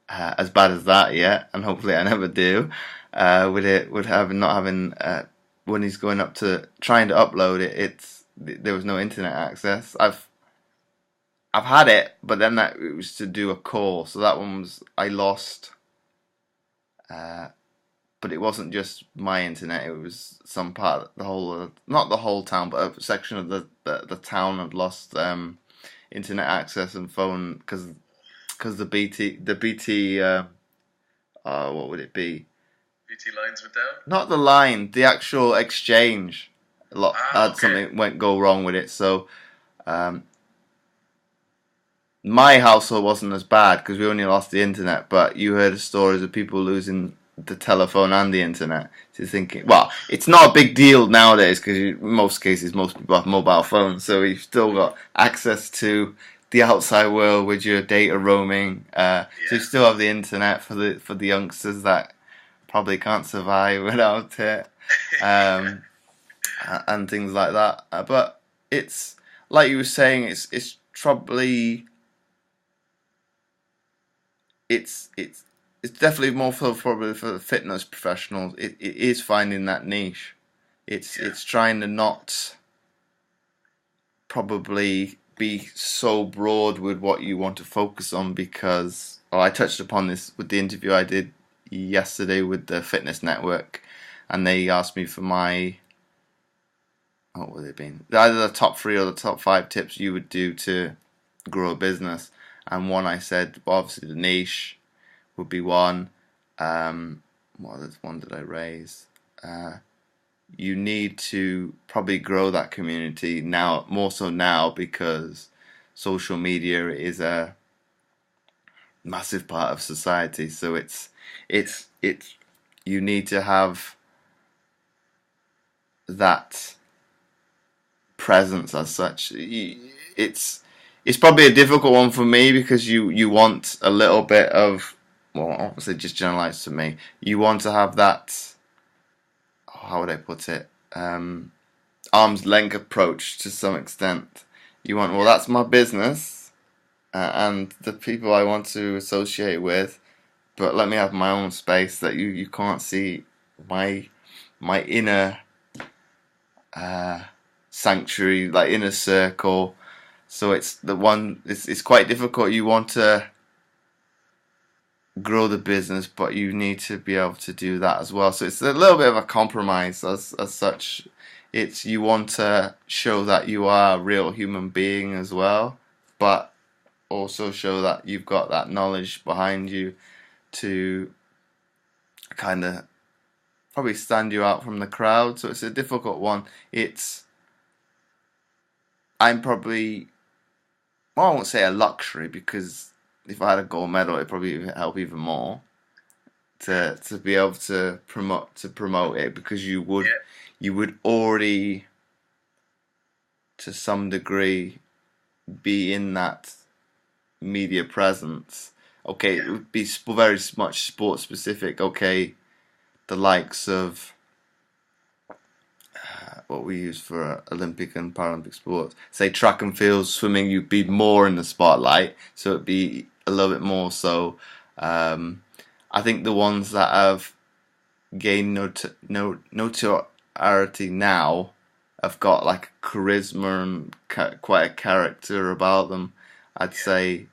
as bad as that yet, and hopefully I never do. With not having when he's going up to trying to upload it, there was no internet access. I've had it, but then it was to do a call, so that one was I lost. But it wasn't just my internet; it was some part, not the whole town, but a section of the town had lost internet access and phone because the BT what would it be? BT lines went down? Not the line, the actual exchange. Something go wrong with it. So my household wasn't as bad because we only lost the internet, but you heard stories of people losing the telephone and the internet. So you're thinking, well, it's not a big deal nowadays because in most cases most people have mobile phones, so you've still got access to the outside world with your data roaming. So you still have the internet for the youngsters that probably can't survive without it, and things like that. But it's like you were saying, it's probably it's definitely more probably for the fitness professionals. It is finding that niche. It's trying to not probably be so broad with what you want to focus on, because I touched upon this with the interview I did yesterday with the Fitness Network, and they asked me for my, what would it been? Either the top 3 or the top 5 tips you would do to grow a business. And one I said, well, obviously the niche would be one. What other one did I raise? You need to probably grow that community now, more so now, because social media is a massive part of society. So it's you need to have that presence as such. It's probably a difficult one for me because you want a little bit of, well, obviously just generalized to me, you want to have that, how would I put it, arm's length approach to some extent. You want, well, that's my business and the people I want to associate with, but let me have my own space that you can't see my inner sanctuary, like inner circle. So it's the one. It's quite difficult. You want to grow the business, but you need to be able to do that as well. So it's a little bit of a compromise as such. It's, you want to show that you are a real human being as well, but also show that you've got that knowledge behind you to kind of probably stand you out from the crowd. So it's a difficult one. I'm probably, well, I won't say a luxury, because if I had a gold medal, it'd probably help even more to be able to promote it, because you would already, to some degree, be in that media presence. Okay, it would be very much sport specific. Okay, the likes of what we use for Olympic and Paralympic sports, say track and field, swimming, you'd be more in the spotlight, so it'd be a little bit more so. I think the ones that have gained notoriety now have got like charisma and quite a character about them. I'd say,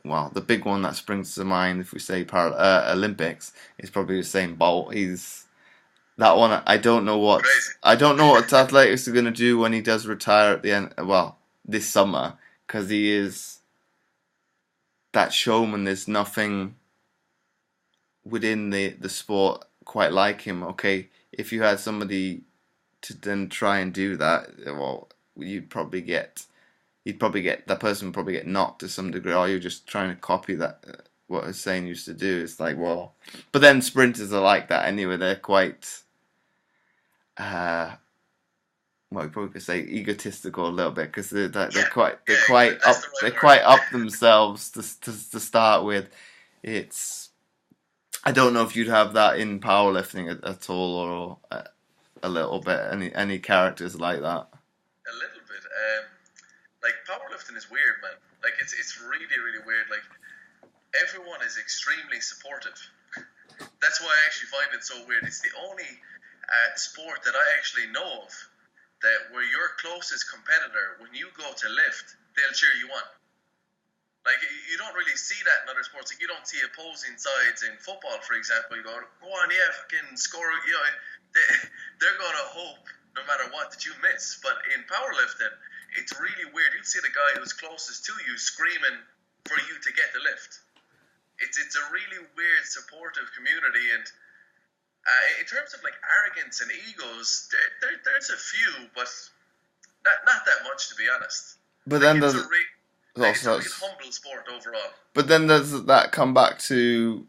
well, the big one that springs to mind if we say Olympics is probably Usain Bolt. He's that one. I don't know what athletics are going to do when he does retire at the end. Well, this summer, because he is that showman. There's nothing within the sport quite like him. Okay, if you had somebody to then try and do that, well, that person would probably get knocked to some degree. Oh, you're just trying to copy that what Hussein used to do. It's like, well, but then sprinters are like that anyway. They're quite, well, you probably could say egotistical a little bit, because they're quite up themselves to start with. It's, I don't know if you'd have that in powerlifting at all, or a little bit. Any characters like that? A little bit. Like powerlifting is weird, man. Like it's really really weird. Like everyone is extremely supportive. That's why I actually find it so weird. It's the only sport that I actually know of that where your closest competitor, when you go to lift, they'll cheer you on. Like, you don't really see that in other sports. Like, you don't see opposing sides in football, for example. You go on, yeah, fucking score. You know, they're going to hope, no matter what, that you miss. But in powerlifting, it's really weird. You'd see the guy who's closest to you screaming for you to get the lift. It's a really weird, supportive community. And in terms of, like, arrogance and egos, there's a few, but not that much, to be honest. But like, then there's... It's a really humble sport overall. But then does that come back to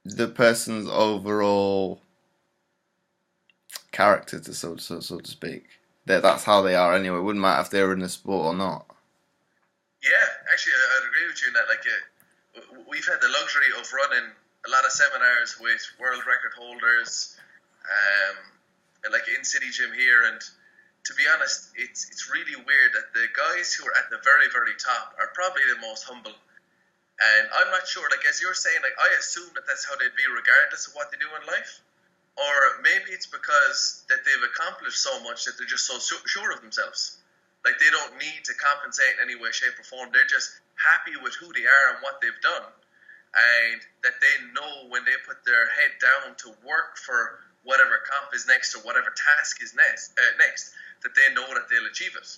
the person's overall character, so to speak? That's how they are anyway. It wouldn't matter if they were in the sport or not. Yeah, actually, I'd agree with you in that. Like, we've had the luxury of running a lot of seminars with world record holders, like in City Gym here, and to be honest, it's really weird that the guys who are at the very, very top are probably the most humble. And I'm not sure, like, as you're saying, like, I assume that that's how they'd be regardless of what they do in life. Or maybe it's because that they've accomplished so much that they're just so sure of themselves. Like, they don't need to compensate in any way, shape, or form. They're just happy with who they are and what they've done. And that they know when they put their head down to work for whatever comp is next or whatever task is next, that they know that they'll achieve it.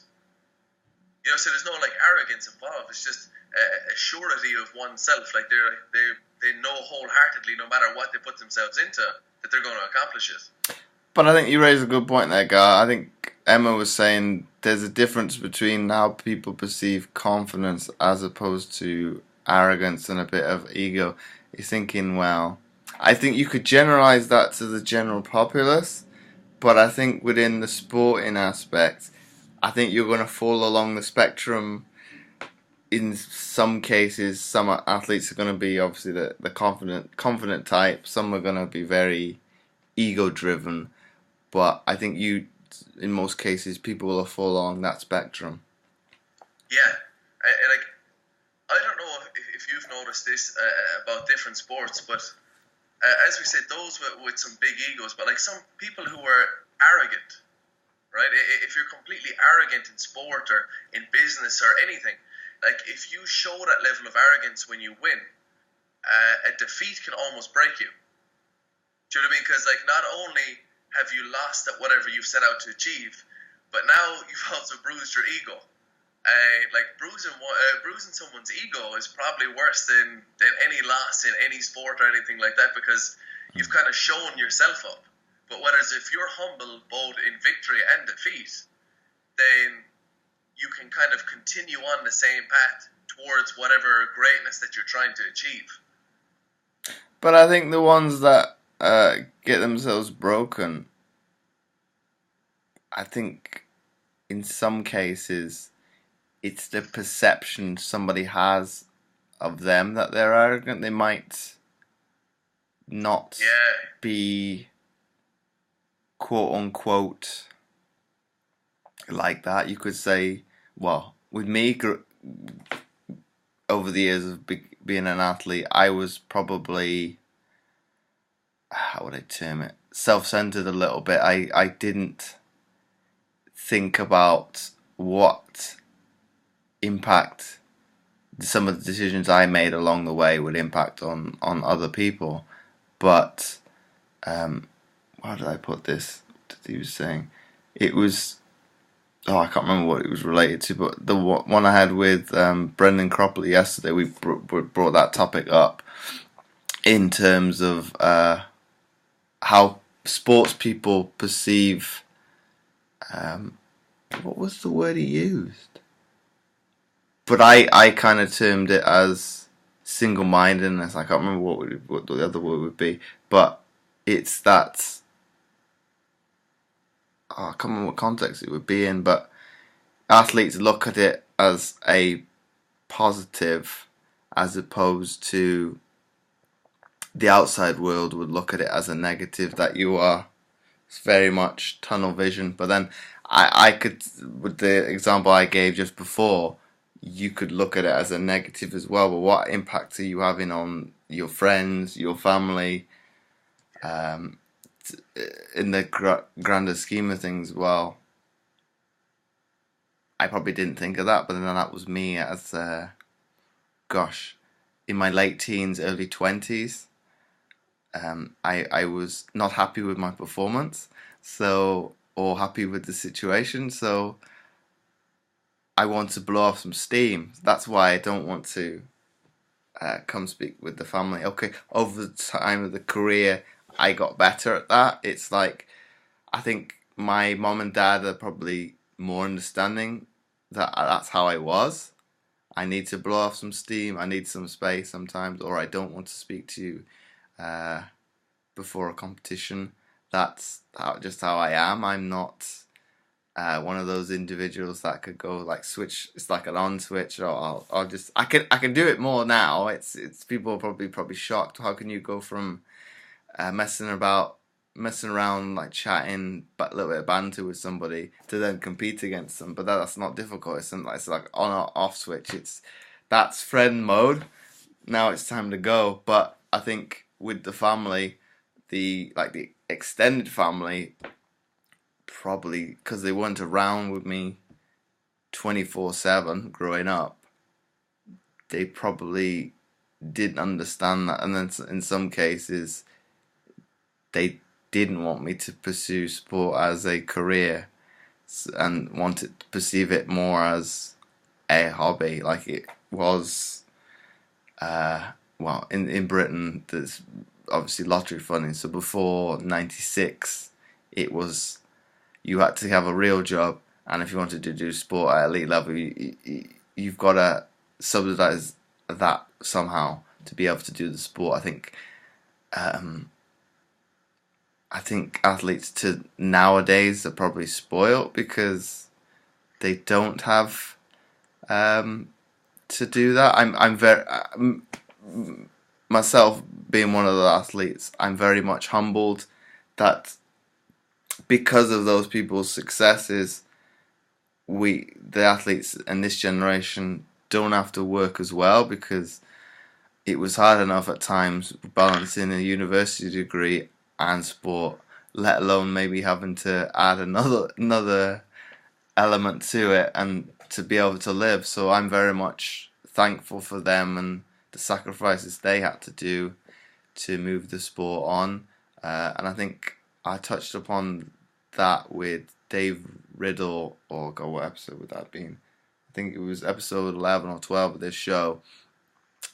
You know, so there's no like arrogance involved. It's just a surety of oneself. Like they know wholeheartedly, no matter what they put themselves into, that they're going to accomplish it. But I think you raised a good point there, Gar. I think Emma was saying there's a difference between how people perceive confidence as opposed to arrogance and a bit of ego. You're thinking, well, I think you could generalize that to the general populace, But I think within the sporting aspect, I think you're going to fall along the spectrum. In some cases, some athletes are going to be obviously the confident type. Some are going to be very ego driven. But I think in most cases, people will fall along that spectrum. Yeah, like I don't know if you've noticed this about different sports, but as we said, those with some big egos, but like some people who are arrogant, right? If you're completely arrogant in sport or in business or anything, like if you show that level of arrogance when you win, a defeat can almost break you. Do you know what I mean? Because like not only have you lost at whatever you've set out to achieve, but now you've also bruised your ego. Like bruising someone's ego is probably worse than any loss in any sport or anything like that, because you've kind of shown yourself up. But whereas if you're humble both in victory and defeat, then you can kind of continue on the same path towards whatever greatness that you're trying to achieve. But I think the ones that get themselves broken, I think in some cases it's the perception somebody has of them that they're arrogant. They might not be quote unquote like that. You could say, well, with me, over the years of being an athlete, I was probably, how would I term it, self-centered a little bit. I didn't think about what impact some of the decisions I made along the way would impact on other people. But how did I put this? What he was saying, it was, I can't remember what it was related to, but the one I had with Brendan Cropley yesterday, we brought that topic up in terms of how sports people perceive, what was the word he used? But I kind of termed it as single-mindedness. I can't remember what the other word would be, but it's that, I can't remember what context it would be in, but athletes look at it as a positive as opposed to the outside world would look at it as a negative, that you are, it's very much tunnel vision. But then I could, with the example I gave just before, you could look at it as a negative as well. But what impact are you having on your friends, your family, in the grander scheme of things? Well, I probably didn't think of that, but then that was me as, in my late teens, early 20s. I was not happy with my performance, or happy with the situation, so I want to blow off some steam. That's why I don't want to come speak with the family. Okay, over the time of the career, I got better at that. It's like, I think my mom and dad are probably more understanding that that's how I was. I need to blow off some steam. I need some space sometimes, or I don't want to speak to you before a competition. That's just how I am. I'm not one of those individuals that could go like switch. It's like an on switch, or I'll just I can do it more now. It's people are probably shocked. How can you go from messing around, like chatting, but a little bit of banter with somebody, to then compete against them? But that's not difficult. It's like on or off switch. That's friend mode. Now it's time to go. But I think with the family, the extended family, probably because they weren't around with me 24/7 growing up, they probably didn't understand that, and then in some cases they didn't want me to pursue sport as a career and wanted to perceive it more as a hobby, like it was. Well, in Britain, there's obviously lottery funding. So before '96, it was, you had to have a real job, and if you wanted to do sport at elite level, you've got to subsidize that somehow to be able to do the sport. I think I think athletes to nowadays are probably spoiled because they don't have to do that. I'm very myself being one of the athletes. I'm very much humbled that because of those people's successes, the athletes in this generation don't have to work as well, because it was hard enough at times balancing a university degree and sport, let alone maybe having to add another element to it and to be able to live. So I'm very much thankful for them and the sacrifices they had to do to move the sport on. And I think I touched upon that with Dave Riddle, or God, what episode would that have been? I think it was episode 11 or 12 of this show.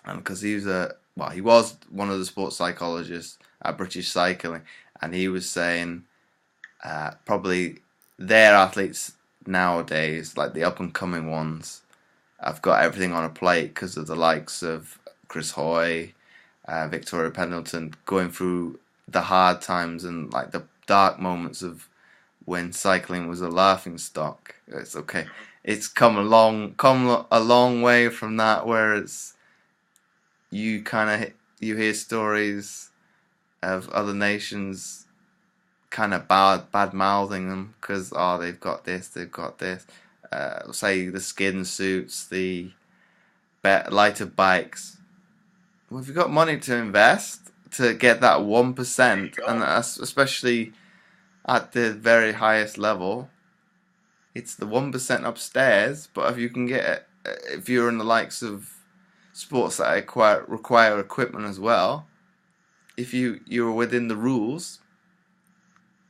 And because he was one of the sports psychologists at British Cycling, and he was saying probably their athletes nowadays, like the up and coming ones, have got everything on a plate because of the likes of Chris Hoy, Victoria Pendleton, going through the hard times and like the dark moments of when cycling was a laughing stock. It's okay. It's come a long way from that, where it's you hear stories of other nations kind of bad mouthing them because they've got this. Say the skin suits, the lighter bikes. Well, if you've got money to invest to get that 1%, and that's especially at the very highest level, it's the 1% upstairs. But if you can get it, if you're in the likes of sports that require equipment as well, if you're within the rules,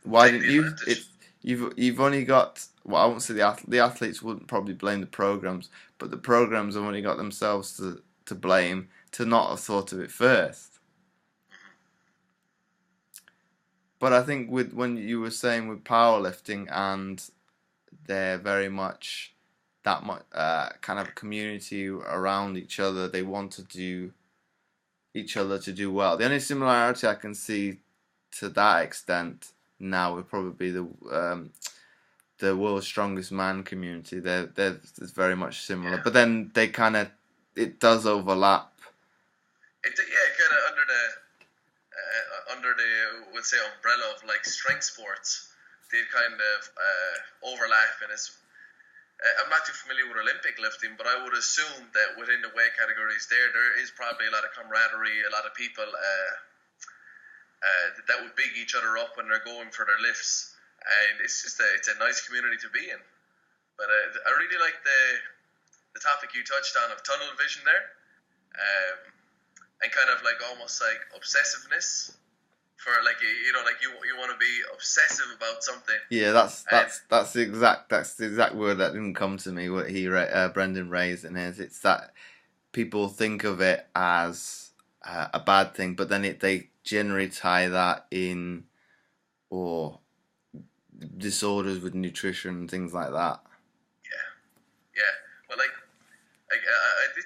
why didn't you? You've only got, well, I won't say the athletes wouldn't probably blame the programs, but the programs have only got themselves to blame to not have thought of it first. But I think when you were saying with powerlifting, and they're very much that much kind of community around each other, they want to do each other to do well. The only similarity I can see to that extent now would probably be the world's strongest man community. They're very much similar, but then it does overlap. Kind of under the we'll say umbrella of like strength sports, they kind of overlap, and it's. I'm not too familiar with Olympic lifting, but I would assume that within the weight categories there is probably a lot of camaraderie, a lot of people that would big each other up when they're going for their lifts, and it's a nice community to be in. But I really like the topic you touched on of tunnel vision there, and kind of like almost like obsessiveness. For like you want to be obsessive about something. Yeah, that's the exact word that didn't come to me. What Brendan raised in his, it's that people think of it as a bad thing, but then they generally tie that in or disorders with nutrition and things like that. Yeah. Well,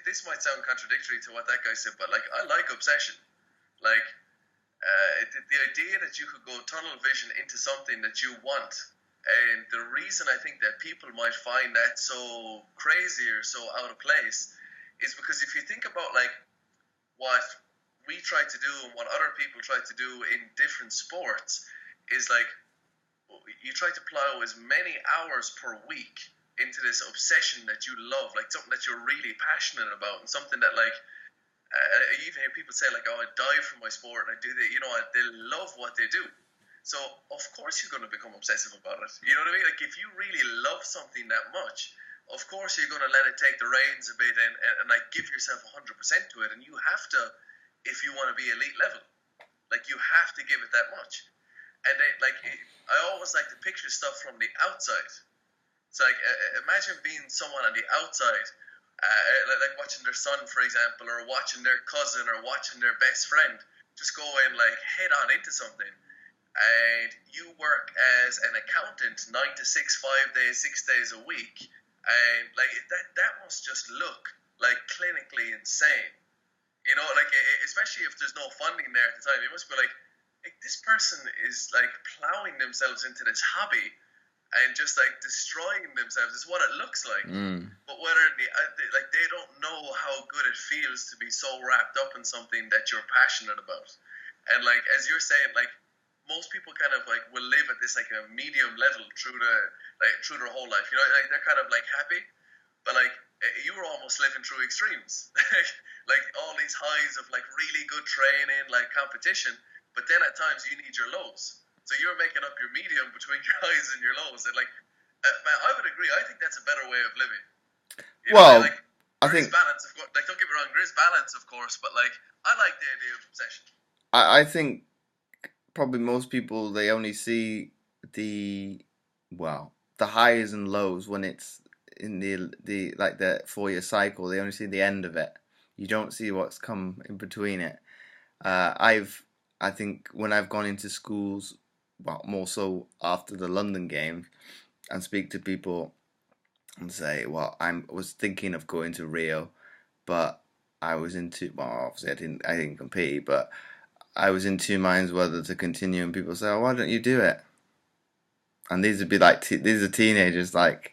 this might sound contradictory to what that guy said, but like I like obsession, like. The idea that you could go tunnel vision into something that you want, and the reason I think that people might find that so crazy or so out of place is because if you think about like what we try to do and what other people try to do in different sports, is like you try to plow as many hours per week into this obsession that you love, like something that you're really passionate about, and something that like I even hear people say like, oh, I die for my sport and I do that, they love what they do. So of course you're going to become obsessive about it. You know what I mean? Like if you really love something that much, of course you're going to let it take the reins a bit and like give yourself 100% to it. And you have to, if you want to be elite level, like you have to give it that much. And I always like to picture stuff from the outside. It's like, imagine being someone on the outside, like watching their son, for example, or watching their cousin, or watching their best friend just go in like head on into something, and you work as an accountant 9 to 6, 5 days, 6 days a week, and like that must just look like clinically insane, like especially if there's no funding there at the time. It must be like like this person is like plowing themselves into this hobby and just like destroying themselves is what it looks like. But whether like they don't know how good it feels to be so wrapped up in something that you're passionate about. And like as you're saying, like most people kind of like will live at this like a medium level through their whole life. You know, like they're kind of like happy, but like you were almost living through extremes, like all these highs of like really good training, like competition, but then at times you need your lows. So you're making up your medium between your highs and your lows, and like, man, I would agree. I think that's a better way of living. You know, like, I think balance, of course. Like, don't get me wrong, there is balance, of course, but like, I like the idea of obsession. I think probably most people, they only see the highs and lows when it's in the like the 4-year cycle. They only see the end of it. You don't see what's come in between it. I think when I've gone into schools, well, more so after the London game, and speak to people and say, well, I was thinking of going to Rio, but I was obviously I didn't compete, but I was in two minds whether to continue, and people say, oh, why don't you do it? And these would be like, these are teenagers, like,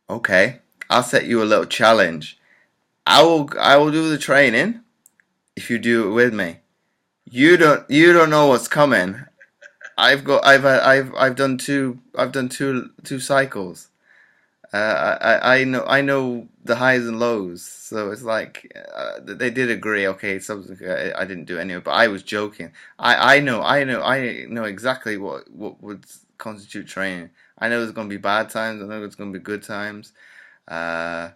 okay, I'll set you a little challenge. I will do the training if you do it with me. You don't know what's coming. I've done two cycles. I know the highs and lows, so it's like they did agree. Okay, I didn't do any of it, but I was joking. I know exactly what would constitute training. I know there's going to be bad times. I know there's going to be good times. There's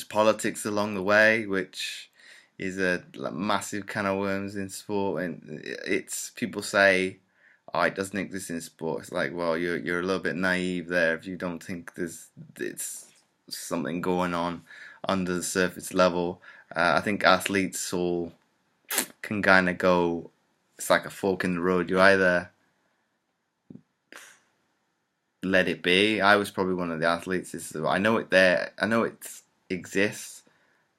politics along the way, which is a massive can of worms in sport, and it's people say, oh, it doesn't exist in sport. It's like, well, you're a little bit naive there if you don't think it's something going on under the surface level. I think athletes all can kind of go. It's like a fork in the road. You either let it be. I was probably one of the athletes. I know it there. I know it exists.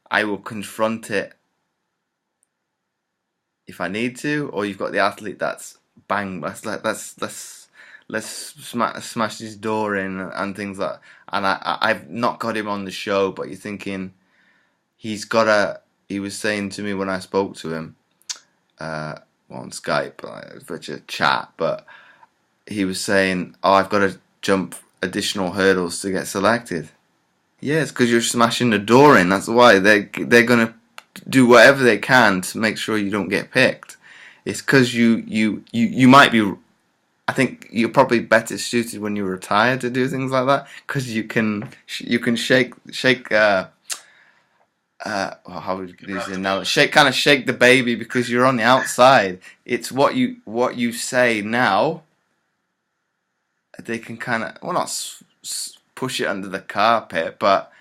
I will confront it if I need to. Or you've got the athlete that's bang. Let's smash his door in and things like that. And I've not got him on the show, but you're thinking he's got a. He was saying to me when I spoke to him, on Skype, virtual chat, but he was saying, "Oh, I've got to jump additional hurdles to get selected." Yeah, it's because you're smashing the door in. That's why they're gonna do whatever they can to make sure you don't get picked. It's because you might be. I think you're probably better suited when you're retired to do things like that because you can shake. How would you use it now? Shake the baby because you're on the outside. It's what you say now. They can kind of not push it under the carpet, but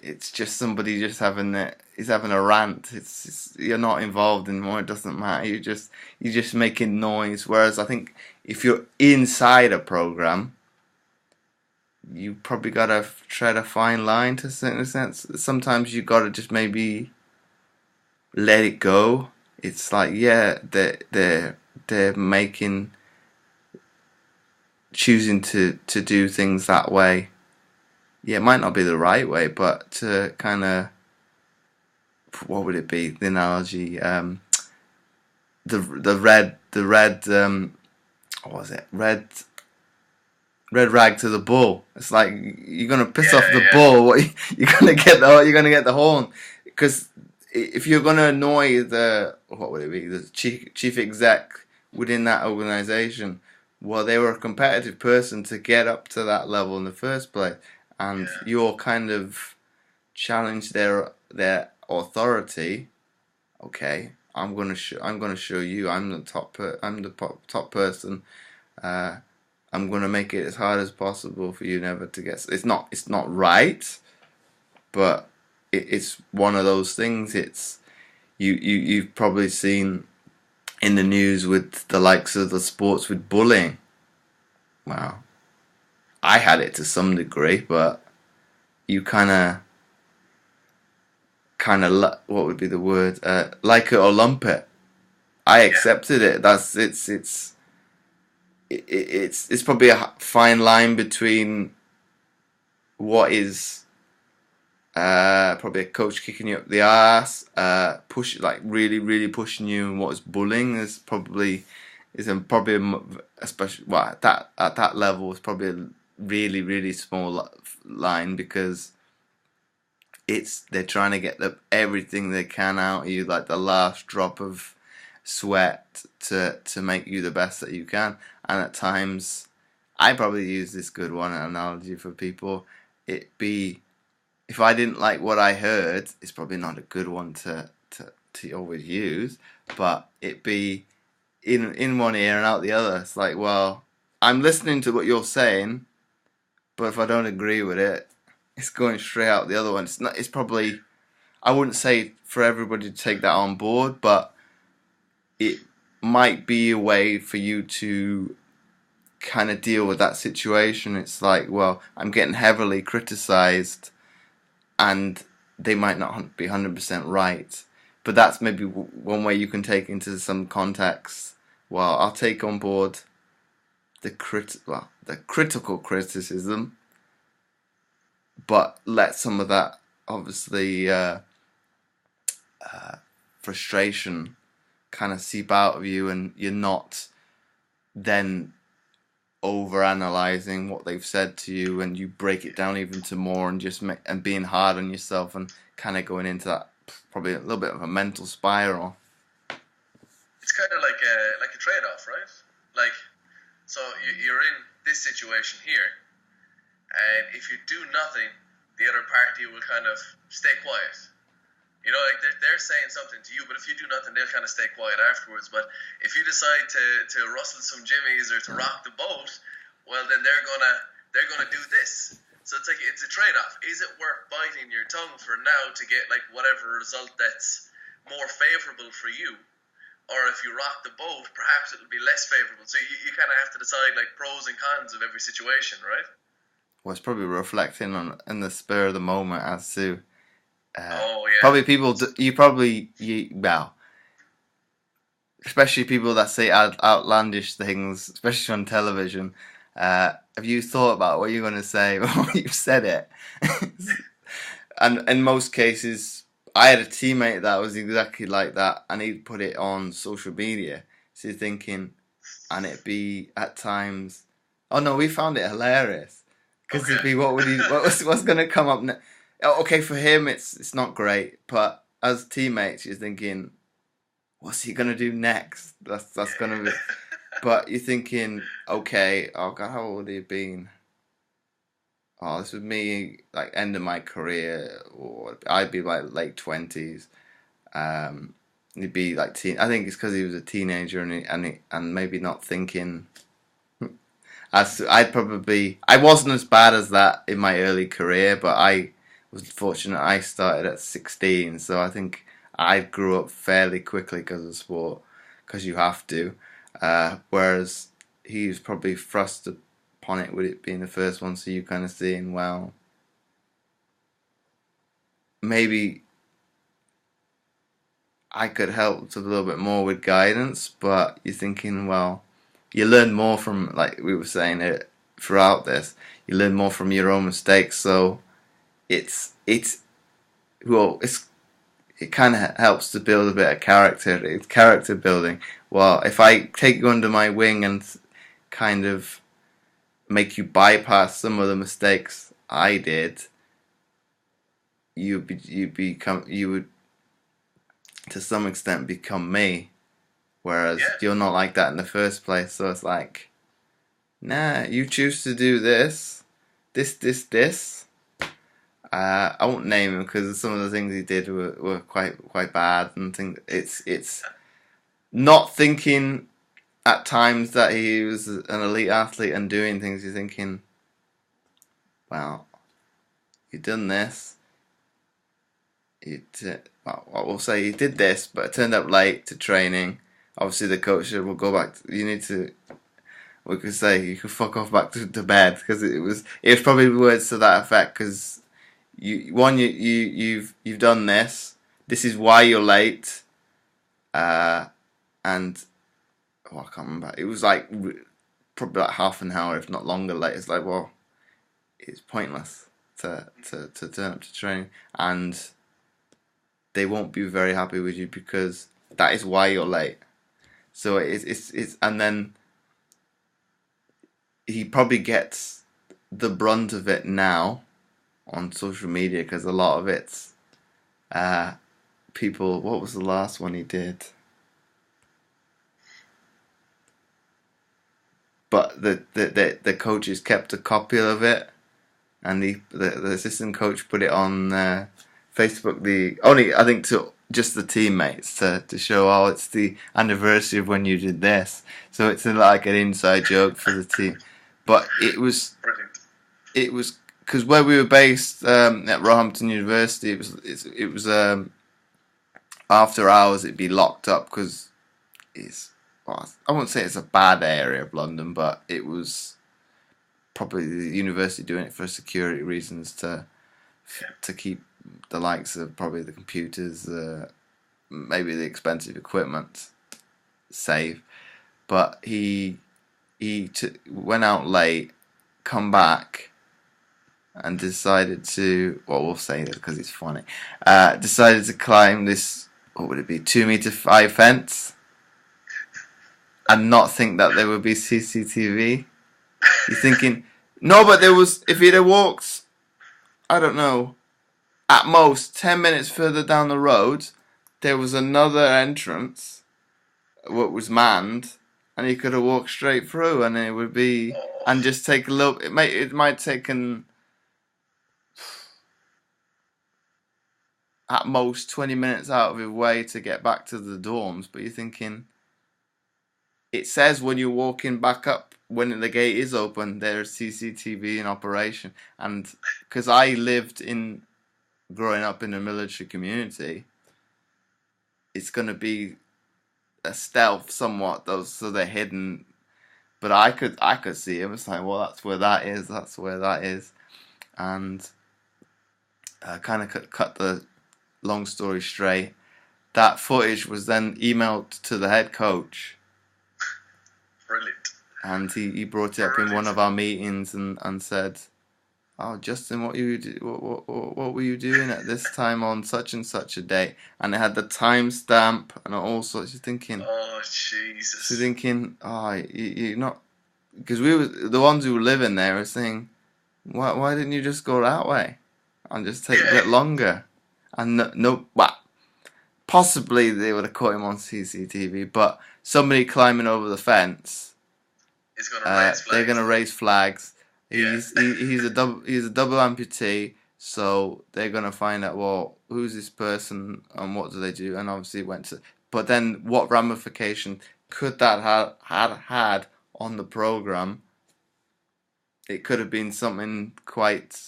it's just somebody just having he's having a rant. You're not involved anymore. It doesn't matter. You're just making noise. Whereas I think if you're inside a program, you probably gotta tread a fine line to a certain extent. Sometimes you gotta just maybe let it go. It's like they're choosing to do things that way. Yeah, it might not be the right way, but to kind of, what would it be? The analogy, the red what was it? Red rag to the bull. It's like you're gonna piss off the bull. You're gonna get the horn, because if you're gonna annoy the chief exec within that organization, well, they were a competitive person to get up to that level in the first place, and you're kind of challenge their authority. Okay, I'm gonna show you. I'm the top person. I'm gonna make it as hard as possible for you never to get. It's not right, but it's one of those things. It's you've probably seen in the news with the likes of the sports with bullying. Wow, I had it to some degree, but you kind of what would be the word? Like it or lump it. I accepted it. It's probably a fine line between what is probably a coach kicking you up the ass, really pushing you, and what is bullying probably especially at that level is probably a really small line, because they're trying to get everything they can out of you, like the last drop of sweat to make you the best that you can. And at times, I probably use this good one analogy for people. If I didn't like what I heard, it's probably not a good one to always use, but it be in one ear and out the other. It's like, well, I'm listening to what you're saying, but if I don't agree with it, it's going straight out the other one. It's probably, I wouldn't say for everybody to take that on board, but it might be a way for you to kind of deal with that situation. It's like, well, I'm getting heavily criticized, and they might not be 100% right, but that's maybe one way you can take into some context. Well, I'll take on board the critical criticism, but let some of that, obviously, frustration kind of seep out of you, and you're not then over-analyzing what they've said to you, and you break it down even to more, and and being hard on yourself, and kind of going into that probably a little bit of a mental spiral. It's kind of like a trade-off, right? Like, so you're in this situation here, and if you do nothing, the other party will kind of stay quiet. You know, like they're saying something to you, but if you do nothing, they'll kind of stay quiet afterwards. But if you decide to rustle some jimmies or to rock the boat, well, then they're gonna do this. So it's a trade-off. Is it worth biting your tongue for now to get like whatever result that's more favorable for you, or if you rock the boat, perhaps it'll be less favorable. So you kind of have to decide like pros and cons of every situation, right? Well, it's probably reflecting on in the spur of the moment as to. Yeah. Probably people, well, especially people that say outlandish things, especially on television. Have you thought about what you're going to say before you've said it? And in most cases, I had a teammate that was exactly like that, and he'd put it on social media. So you're thinking, and it'd be at times, oh no, we found it hilarious, because it'd be what's going to come up next. Okay, for him it's not great, but as teammates you're thinking, what's he gonna do next? That's gonna be. But you're thinking, okay, oh god, how old have you been? Oh, this was me like end of my career, or I'd be like late 20s. He'd be like teen. I think it's because he was a teenager, and maybe not thinking. I wasn't as bad as that in my early career, but I was fortunate I started at 16, so I think I grew up fairly quickly because of sport, because you have to. Whereas he was probably thrust upon it with it being the first one, so you kind of seeing, well, maybe I could help a little bit more with guidance, but you're thinking, well, you learn more from, like we were saying it throughout this, you learn more from your own mistakes, so it kind of helps to build a bit of character. It's character building. Well, if I take you under my wing and kind of make you bypass some of the mistakes I did, you would to some extent become me. Whereas you're not like that in the first place. So it's like, nah, you choose to do this. I won't name him because some of the things he did were quite bad, and it's not thinking at times that he was an elite athlete and doing things. You're thinking, well, you've done this. We'll say he did this, but it turned up late to training. Obviously, the coach will go back. We could say you could fuck off back to bed, because it was probably words to that effect. Because you've done this. This is why you're late. and I can't remember. It was like probably like half an hour, if not longer, late. It's like, well, it's pointless to turn up to training, and they won't be very happy with you because that is why you're late. So it's and then he probably gets the brunt of it now on social media because a lot of it's people. What was the last one he did? But the coaches kept a copy of it, and the assistant coach put it on Facebook. The only, I think, to just the teammates to show, oh, it's the anniversary of when you did this. So it's like an inside joke for the team. But it was because where we were based at Roehampton University, it was after hours it'd be locked up because it's, well, I won't say it's a bad area of London, but it was probably the university doing it for security reasons to keep the likes of probably the computers, maybe the expensive equipment safe. But he went out late, come back, and decided to, well, we'll say this because it's funny, decided to climb this, what would it be, 2 meter high fence, and not think that there would be CCTV. You're thinking, no, but there was, if he'd have walked, I don't know, at most 10 minutes further down the road, there was another entrance, what was manned, and he could have walked straight through, and it would be, and just take a little, it might take at most 20 minutes out of his way to get back to the dorms, but you're thinking, it says when you're walking back up, when the gate is open, there's CCTV in operation. And because I lived growing up in a military community, it's going to be a stealth somewhat, those, so they're hidden. But I could see him. It's like, well, that's where that is. And kind of cut the long story straight. That footage was then emailed to the head coach. Brilliant. And he brought it up in one of our meetings and said, "Oh, Justin, what were you doing at this time on such and such a date?" And it had the timestamp and all sorts. You're thinking, oh Jesus! You're thinking, oh, you're not, because we were the ones who were living there were saying, why didn't you just go that way and just take a bit longer? And well, possibly they would have caught him on CCTV, but somebody climbing over the fence, they're going to raise flags. He's a double amputee, so they're going to find out, well, who's this person and what do they do? And obviously it went to, but then what ramification could that have had on the program? It could have been something quite,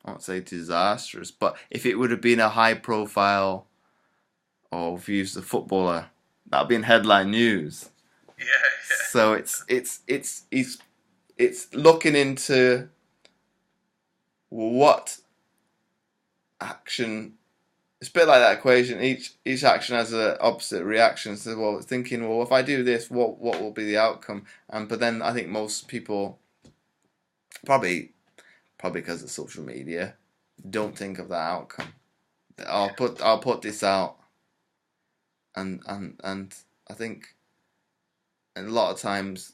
I won't say disastrous, but if it would have been a high profile, or if you used a footballer, that would be in headline news. Yeah. So it's looking into what action. It's a bit like that equation. Each action has an opposite reaction. So, well, thinking, well, if I do this, what will be the outcome? But then I think most people, probably because of social media, don't think of that outcome. I'll put this out, and I think a lot of times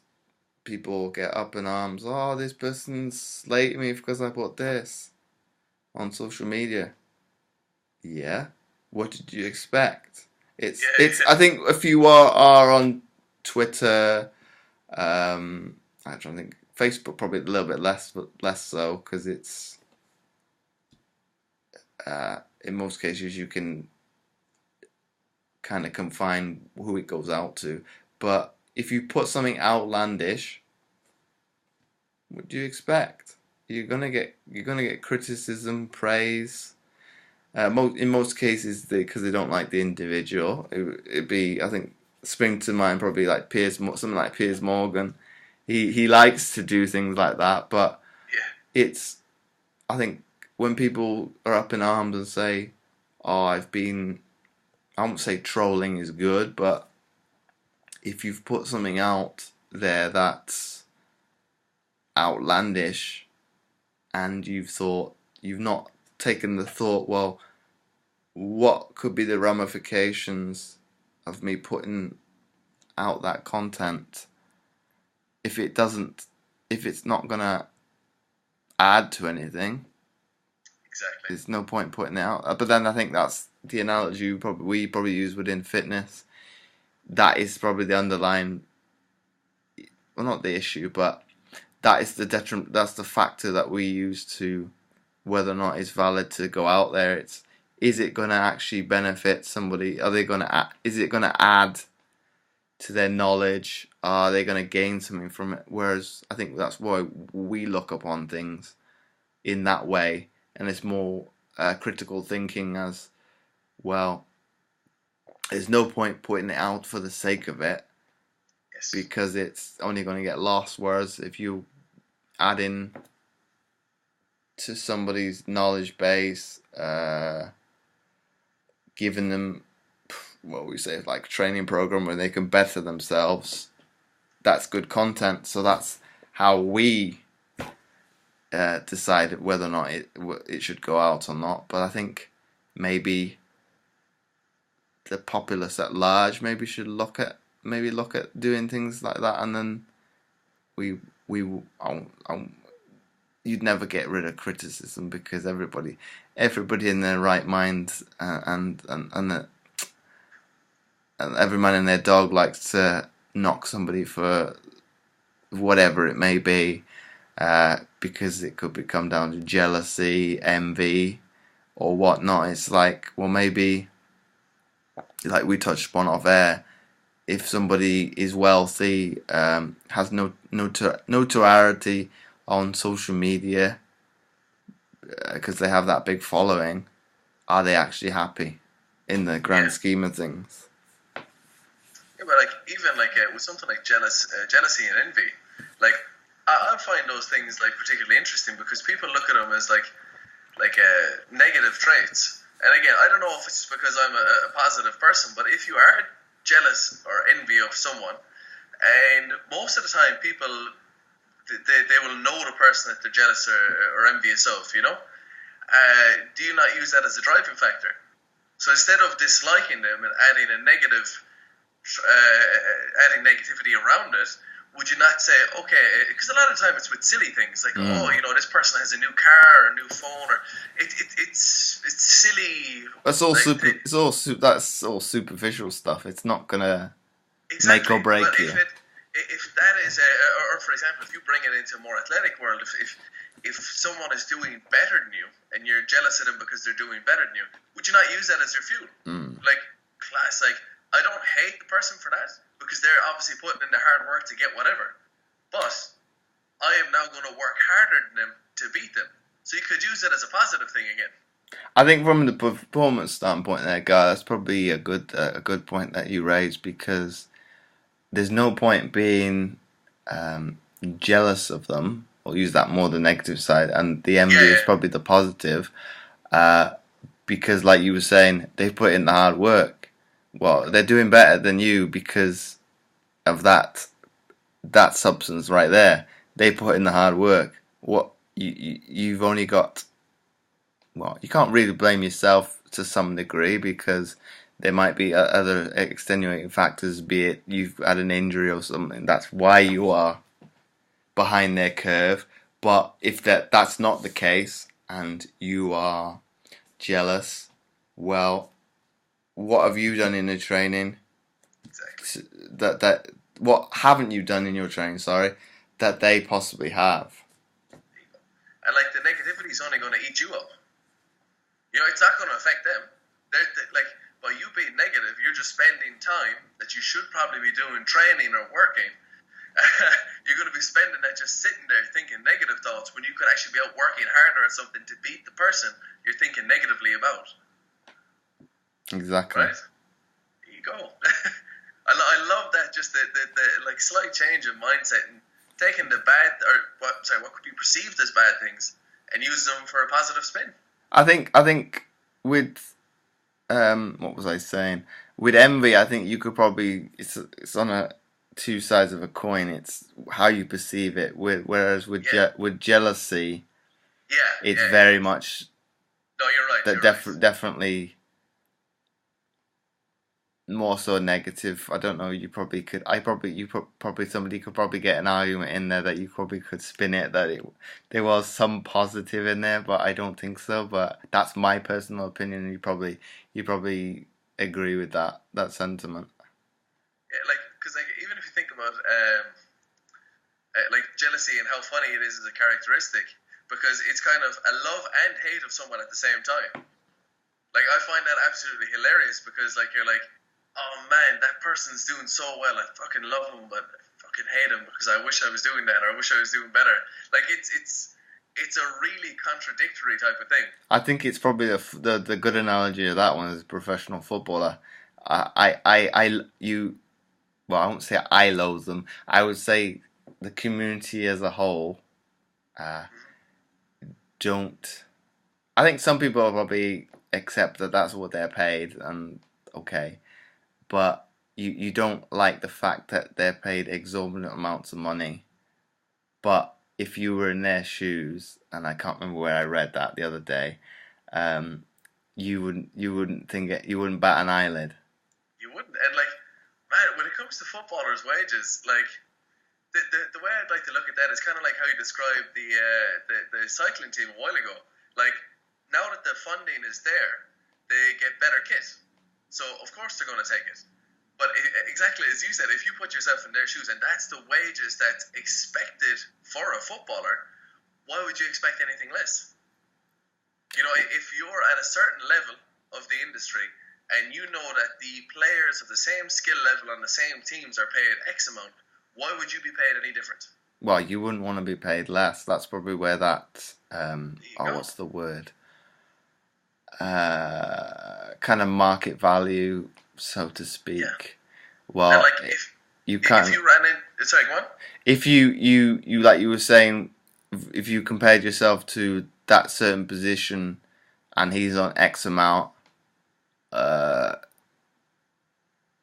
people get up in arms. Oh, this person's slating me because I put this on social media. Yeah, what did you expect? It's I think if you are on Twitter, I'm trying to think, Facebook probably a little bit less, but less so because it's in most cases you can kind of confine who it goes out to. But if you put something outlandish, what do you expect? You're gonna get criticism, praise. In most cases, because they don't like the individual, it'd be, I think, spring to mind probably like something like Piers Morgan. He likes to do things like that, but it's, I think, when people are up in arms and say, "Oh, I won't say trolling is good, but if you've put something out there that's outlandish, and you've not taken the thought, well, what could be the ramifications of me putting out that content if it's not gonna add to anything. Exactly. There's no point putting it out. But then I think that's the analogy we probably use within fitness. That is probably the underlying, well, not the issue, but that is the detriment. That's the factor that we use to whether or not it's valid to go out there. Is it going to actually benefit somebody? Is it going to add to their knowledge? Are they going to gain something from it? Whereas I think that's why we look upon things in that way, and it's more critical thinking as well. There's no point putting it out for the sake of it, yes, because it's only going to get lost. Whereas if you add in to somebody's knowledge base, giving them, what we say, like a training program where they can better themselves, that's good content. So that's how we decide whether or not it should go out or not. But I think maybe the populace at large maybe should look at doing things like that, and then you'd never get rid of criticism, because everybody in their right mind and every man and their dog likes to knock somebody for whatever it may be, because it could come down to jealousy, envy, or whatnot. It's like, well, maybe, like we touched upon off air, if somebody is wealthy, has notoriety on social media, because they have that big following, are they actually happy in the grand scheme of things? Yeah, but even with something like jealousy and envy, I find those things particularly interesting, because people look at them as negative traits. And again, I don't know if it's because I'm a positive person, but if you are jealous or envy of someone, and most of the time people, they will know the person that they're jealous or envious of, do you not use that as a driving factor? So instead of disliking them and adding negativity around it, would you not say, okay, because a lot of time it's with silly things, this person has a new car or a new phone, or it's silly. That's all that's all superficial stuff. It's not gonna make or break you. If that is, or for example, if you bring it into a more athletic world, if someone is doing better than you and you're jealous of them because they're doing better than you, would you not use that as your fuel? Class, I don't hate the person for that, because they're obviously putting in the hard work to get whatever. But I am now going to work harder than them to beat them. So you could use it as a positive thing again. I think from the performance standpoint there, Gar, that's probably a good point that you raised, because there's no point being jealous of them, or use that more the negative side, and the envy is probably the positive, because like you were saying, they put in the hard work. Well, they're doing better than you because of that substance right there. They put in the hard work. What you've only got. Well, you can't really blame yourself to some degree, because there might be other extenuating factors, be it you've had an injury or something. That's why you are behind their curve. But if that's not the case and you are jealous, well, what have you done in the training? Exactly. What haven't you done in your training? Sorry, that they possibly have. And the negativity is only going to eat you up. It's not going to affect them. By you being negative, you're just spending time that you should probably be doing training or working. You're going to be spending that just sitting there thinking negative thoughts, when you could actually be out working harder at something to beat the person you're thinking negatively about. Exactly. Right? There you go. I love that, just the slight change in mindset, and taking the bad, what could be perceived as bad things, and use them for a positive spin. I think with what was I saying? with envy, I think you could probably it's on a two sides of a coin. It's how you perceive it. Whereas with Yeah, with jealousy, yeah, it's yeah, very yeah. much No, you're right. that You're right. definitely more so negative. I don't know. You probably could. Probably somebody could probably get an argument in there that you probably could spin it that there was some positive in there, but I don't think so. But that's my personal opinion. And you probably agree with that sentiment. Yeah, like because like even if you think about like jealousy and how funny it is as a characteristic, because it's kind of a love and hate of someone at the same time. Like I find that absolutely hilarious because like you're like, oh man, that person's doing so well. I fucking love him, but I fucking hate him because I wish I was doing that or I wish I was doing better. Like it's a really contradictory type of thing. I think it's probably the good analogy of that one is professional footballer. You well, I won't say I loathe them. I would say the community as a whole uh, don't. I think some people probably accept that that's what they're paid and okay, but you don't like the fact that they're paid exorbitant amounts of money. But if you were in their shoes, and I can't remember where I read that the other day, um, you wouldn't think it, you wouldn't bat an eyelid. You wouldn't, and like man, when it comes to footballers' wages, like the way I'd like to look at that is kind of like how you described the cycling team a while ago. Like now that the funding is there, they get better kit, so of course they're going to take it. But exactly as you said, if you put yourself in their shoes and that's the wages that's expected for a footballer, why would you expect anything less? You know, if you're at a certain level of the industry and you know that the players of the same skill level on the same teams are paid X amount, why would you be paid any different? Well, you wouldn't want to be paid less. That's probably where that what's the word? Kind of market value, so to speak. Yeah. Well, like if you can't. If you ran in, sorry, go on. If you like you were saying, if you compared yourself to that certain position, and he's on X amount,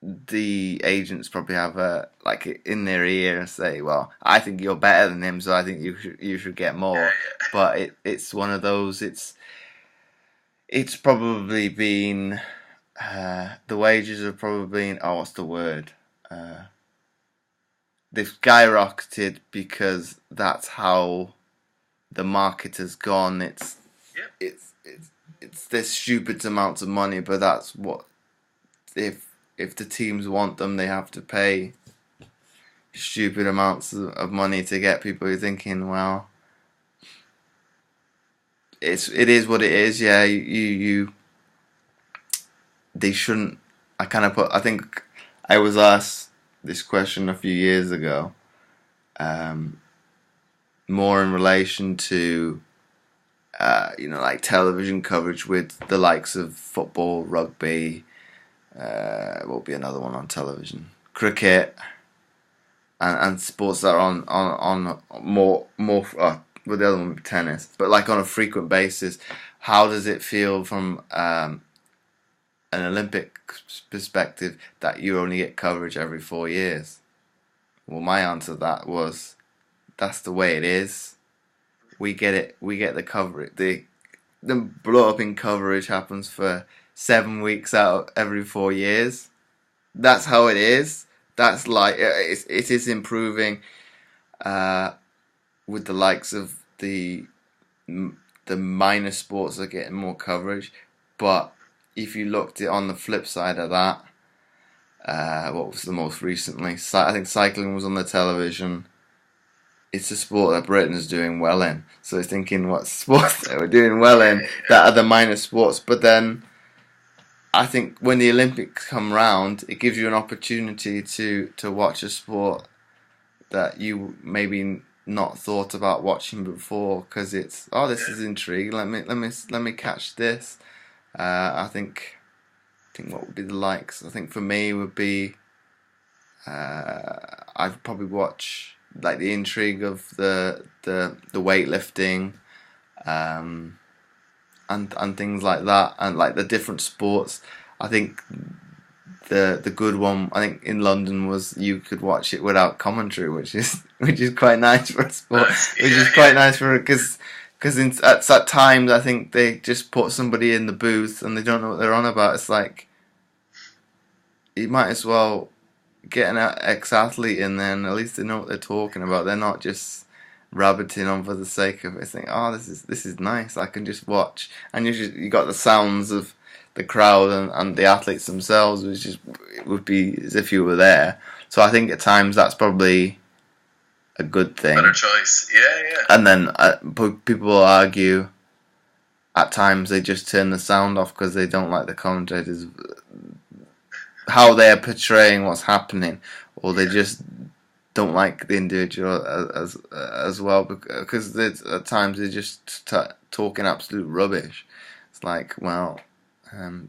the agents probably have like in their ear and say, "Well, I think you're better than him, so I think you should get more." Yeah. But it's one of those. It's probably been the wages have probably been what's the word? They've skyrocketed because that's how the market has gone. It's there's stupid amounts of money, but that's what if the teams want them, they have to pay stupid amounts of money to get people. You're thinking, well, it is what it is. Yeah, you they shouldn't. I think I was asked this question a few years ago, more in relation to like television coverage with the likes of football, rugby. What will be another one on television? Cricket and sports that are on more with the other one tennis, but like on a frequent basis. How does it feel from an Olympic perspective that you only get coverage every 4 years? Well, my answer to that was that's the way it is. We get it. We get the coverage. The blow up in coverage happens for 7 weeks out of every 4 years. That's how it is. That's like it is improving with the likes of the minor sports are getting more coverage. But if you looked at on the flip side of that, what was the most recently? I think cycling was on the television. It's a sport that Britain's doing well in. So I was thinking what sports that we're doing well in that are the minor sports. But then I think when the Olympics come round, it gives you an opportunity to watch a sport that you maybe not thought about watching before because it's this is intriguing. Let me catch this. I think what would be the likes. I think for me would be I'd probably watch like the intrigue of the weightlifting, and things like that, and like the different sports. I think the good one, I think, in London was you could watch it without commentary, which is quite nice for a sport. Which is quite nice for because at times I think they just put somebody in the booth and they don't know what they're on about. It's like you might as well get an ex-athlete in there, and at least they know what they're talking about. They're not just rabbiting on for the sake of it. Think, oh, this is nice. I can just watch, and you got the sounds of the crowd and the athletes themselves, which is it would be as if you were there. So I think at times that's probably a good thing. Better choice, yeah. And then people will argue. At times they just turn the sound off because they don't like the commentators, how they're portraying what's happening, or they just don't like the individual as well, because at times they're just talking absolute rubbish. It's like, well,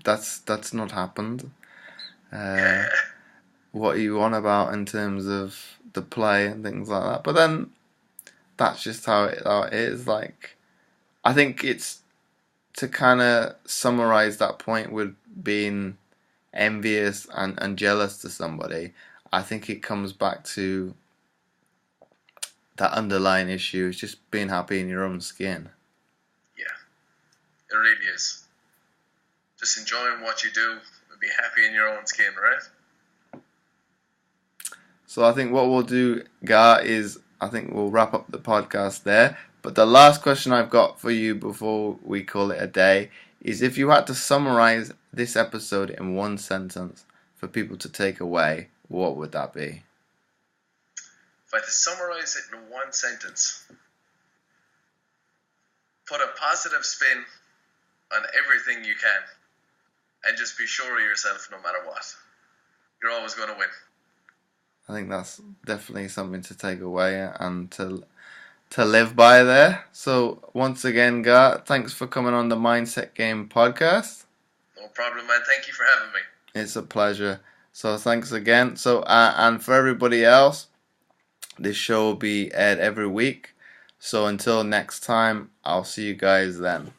that's not happened. What are you on about in terms of the play and things like that? But then that's just how it is. Like, I think it's to kind of summarize that point with being envious and jealous to somebody. I think it comes back to that underlying issue is just being happy in your own skin. Yeah, it really is. Just enjoying what you do and be happy in your own skin, right? So I think what we'll do, Gar, is I think we'll wrap up the podcast there. But the last question I've got for you before we call it a day is, if you had to summarize this episode in one sentence for people to take away, what would that be? If I had to summarize it in one sentence, put a positive spin on everything you can and just be sure of yourself no matter what. You're always going to win. I think that's definitely something to take away and to live by there. So once again, Gar, thanks for coming on the Mindset Game podcast. No problem, man. Thank you for having me. It's a pleasure. So thanks again. So and for everybody else, this show will be aired every week. So until next time, I'll see you guys then.